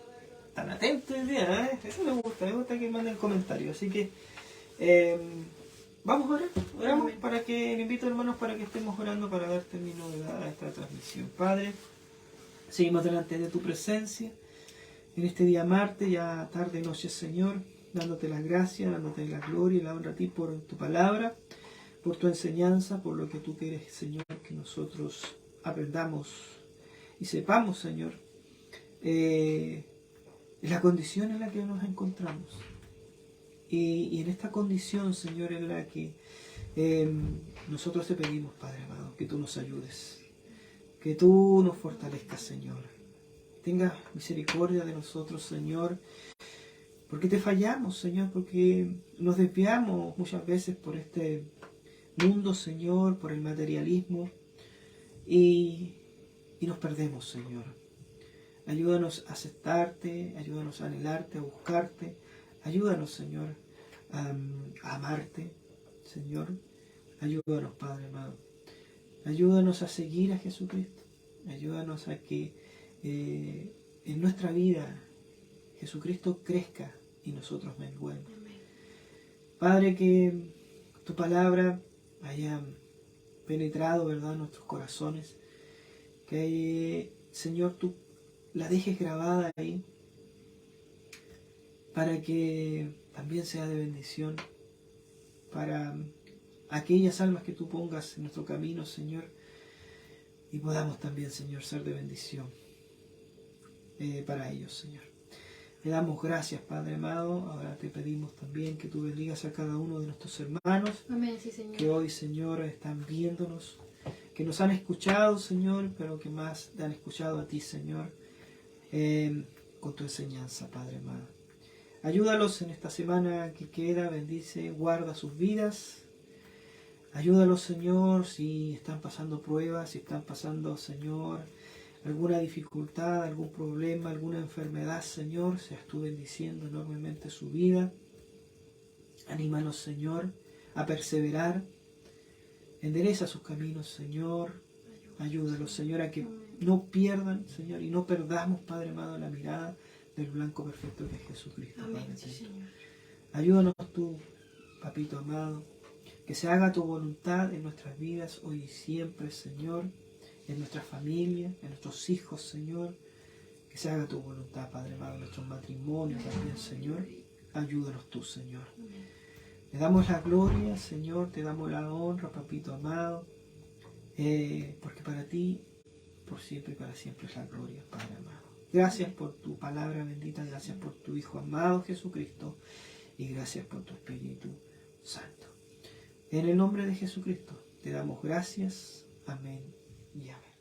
Están atentos hoy día, ¿eh? Eso me gusta que manden comentarios. Así que vamos a orar, oramos para que, le invito hermanos para que estemos orando para dar término a esta transmisión. Padre, seguimos delante de tu presencia en este día martes, ya tarde noche, Señor, dándote las gracias, dándote la gloria y la honra a ti por tu palabra, por tu enseñanza, por lo que tú quieres, Señor, que nosotros aprendamos y sepamos, Señor, la condición en la que nos encontramos. Y en esta condición, Señor, en la que nosotros te pedimos, Padre amado, que tú nos ayudes, que tú nos fortalezcas, Señor. Tenga misericordia de nosotros, Señor, porque te fallamos, Señor, porque nos desviamos muchas veces por este mundo, Señor, por el materialismo, y nos perdemos, Señor. Ayúdanos a aceptarte, ayúdanos a anhelarte, a buscarte. Ayúdanos, Señor, a amarte, Señor. Ayúdanos, Padre amado. Ayúdanos a seguir a Jesucristo. Ayúdanos a que en nuestra vida Jesucristo crezca y nosotros menguemos. Padre, que tu palabra haya penetrado, ¿verdad?, en nuestros corazones. Que, Señor, tú la dejes grabada ahí, para que también sea de bendición para aquellas almas que tú pongas en nuestro camino, Señor, y podamos también, Señor, ser de bendición para ellos, Señor. Le damos gracias, Padre amado. Ahora te pedimos también que tú bendigas a cada uno de nuestros hermanos. Amén, sí, Señor. Que hoy, Señor, están viéndonos, que nos han escuchado, Señor, pero que más te han escuchado a ti, Señor, con tu enseñanza, Padre amado. Ayúdalos en esta semana que queda, bendice, guarda sus vidas. Ayúdalos, Señor, si están pasando pruebas, si están pasando, Señor, alguna dificultad, algún problema, alguna enfermedad, Señor, seas tú bendiciendo enormemente su vida. Anímalos, Señor, a perseverar. Endereza sus caminos, Señor. Ayúdalos, Señor, a que no pierdan, Señor, y no perdamos, Padre amado, la mirada del blanco perfecto que es Jesucristo. Amén, Padre, sí, Señor. Ayúdanos tú, Papito amado, que se haga tu voluntad en nuestras vidas hoy y siempre, Señor, en nuestra familia, en nuestros hijos, Señor. Que se haga tu voluntad, Padre amado, en nuestros matrimonios también, Señor. Ayúdanos tú, Señor. Te damos la gloria, Señor, te damos la honra, Papito amado, porque para ti, por siempre y para siempre es la gloria, Padre amado. Gracias por tu palabra bendita, gracias por tu Hijo amado Jesucristo y gracias por tu Espíritu Santo. En el nombre de Jesucristo te damos gracias. Amén y amén.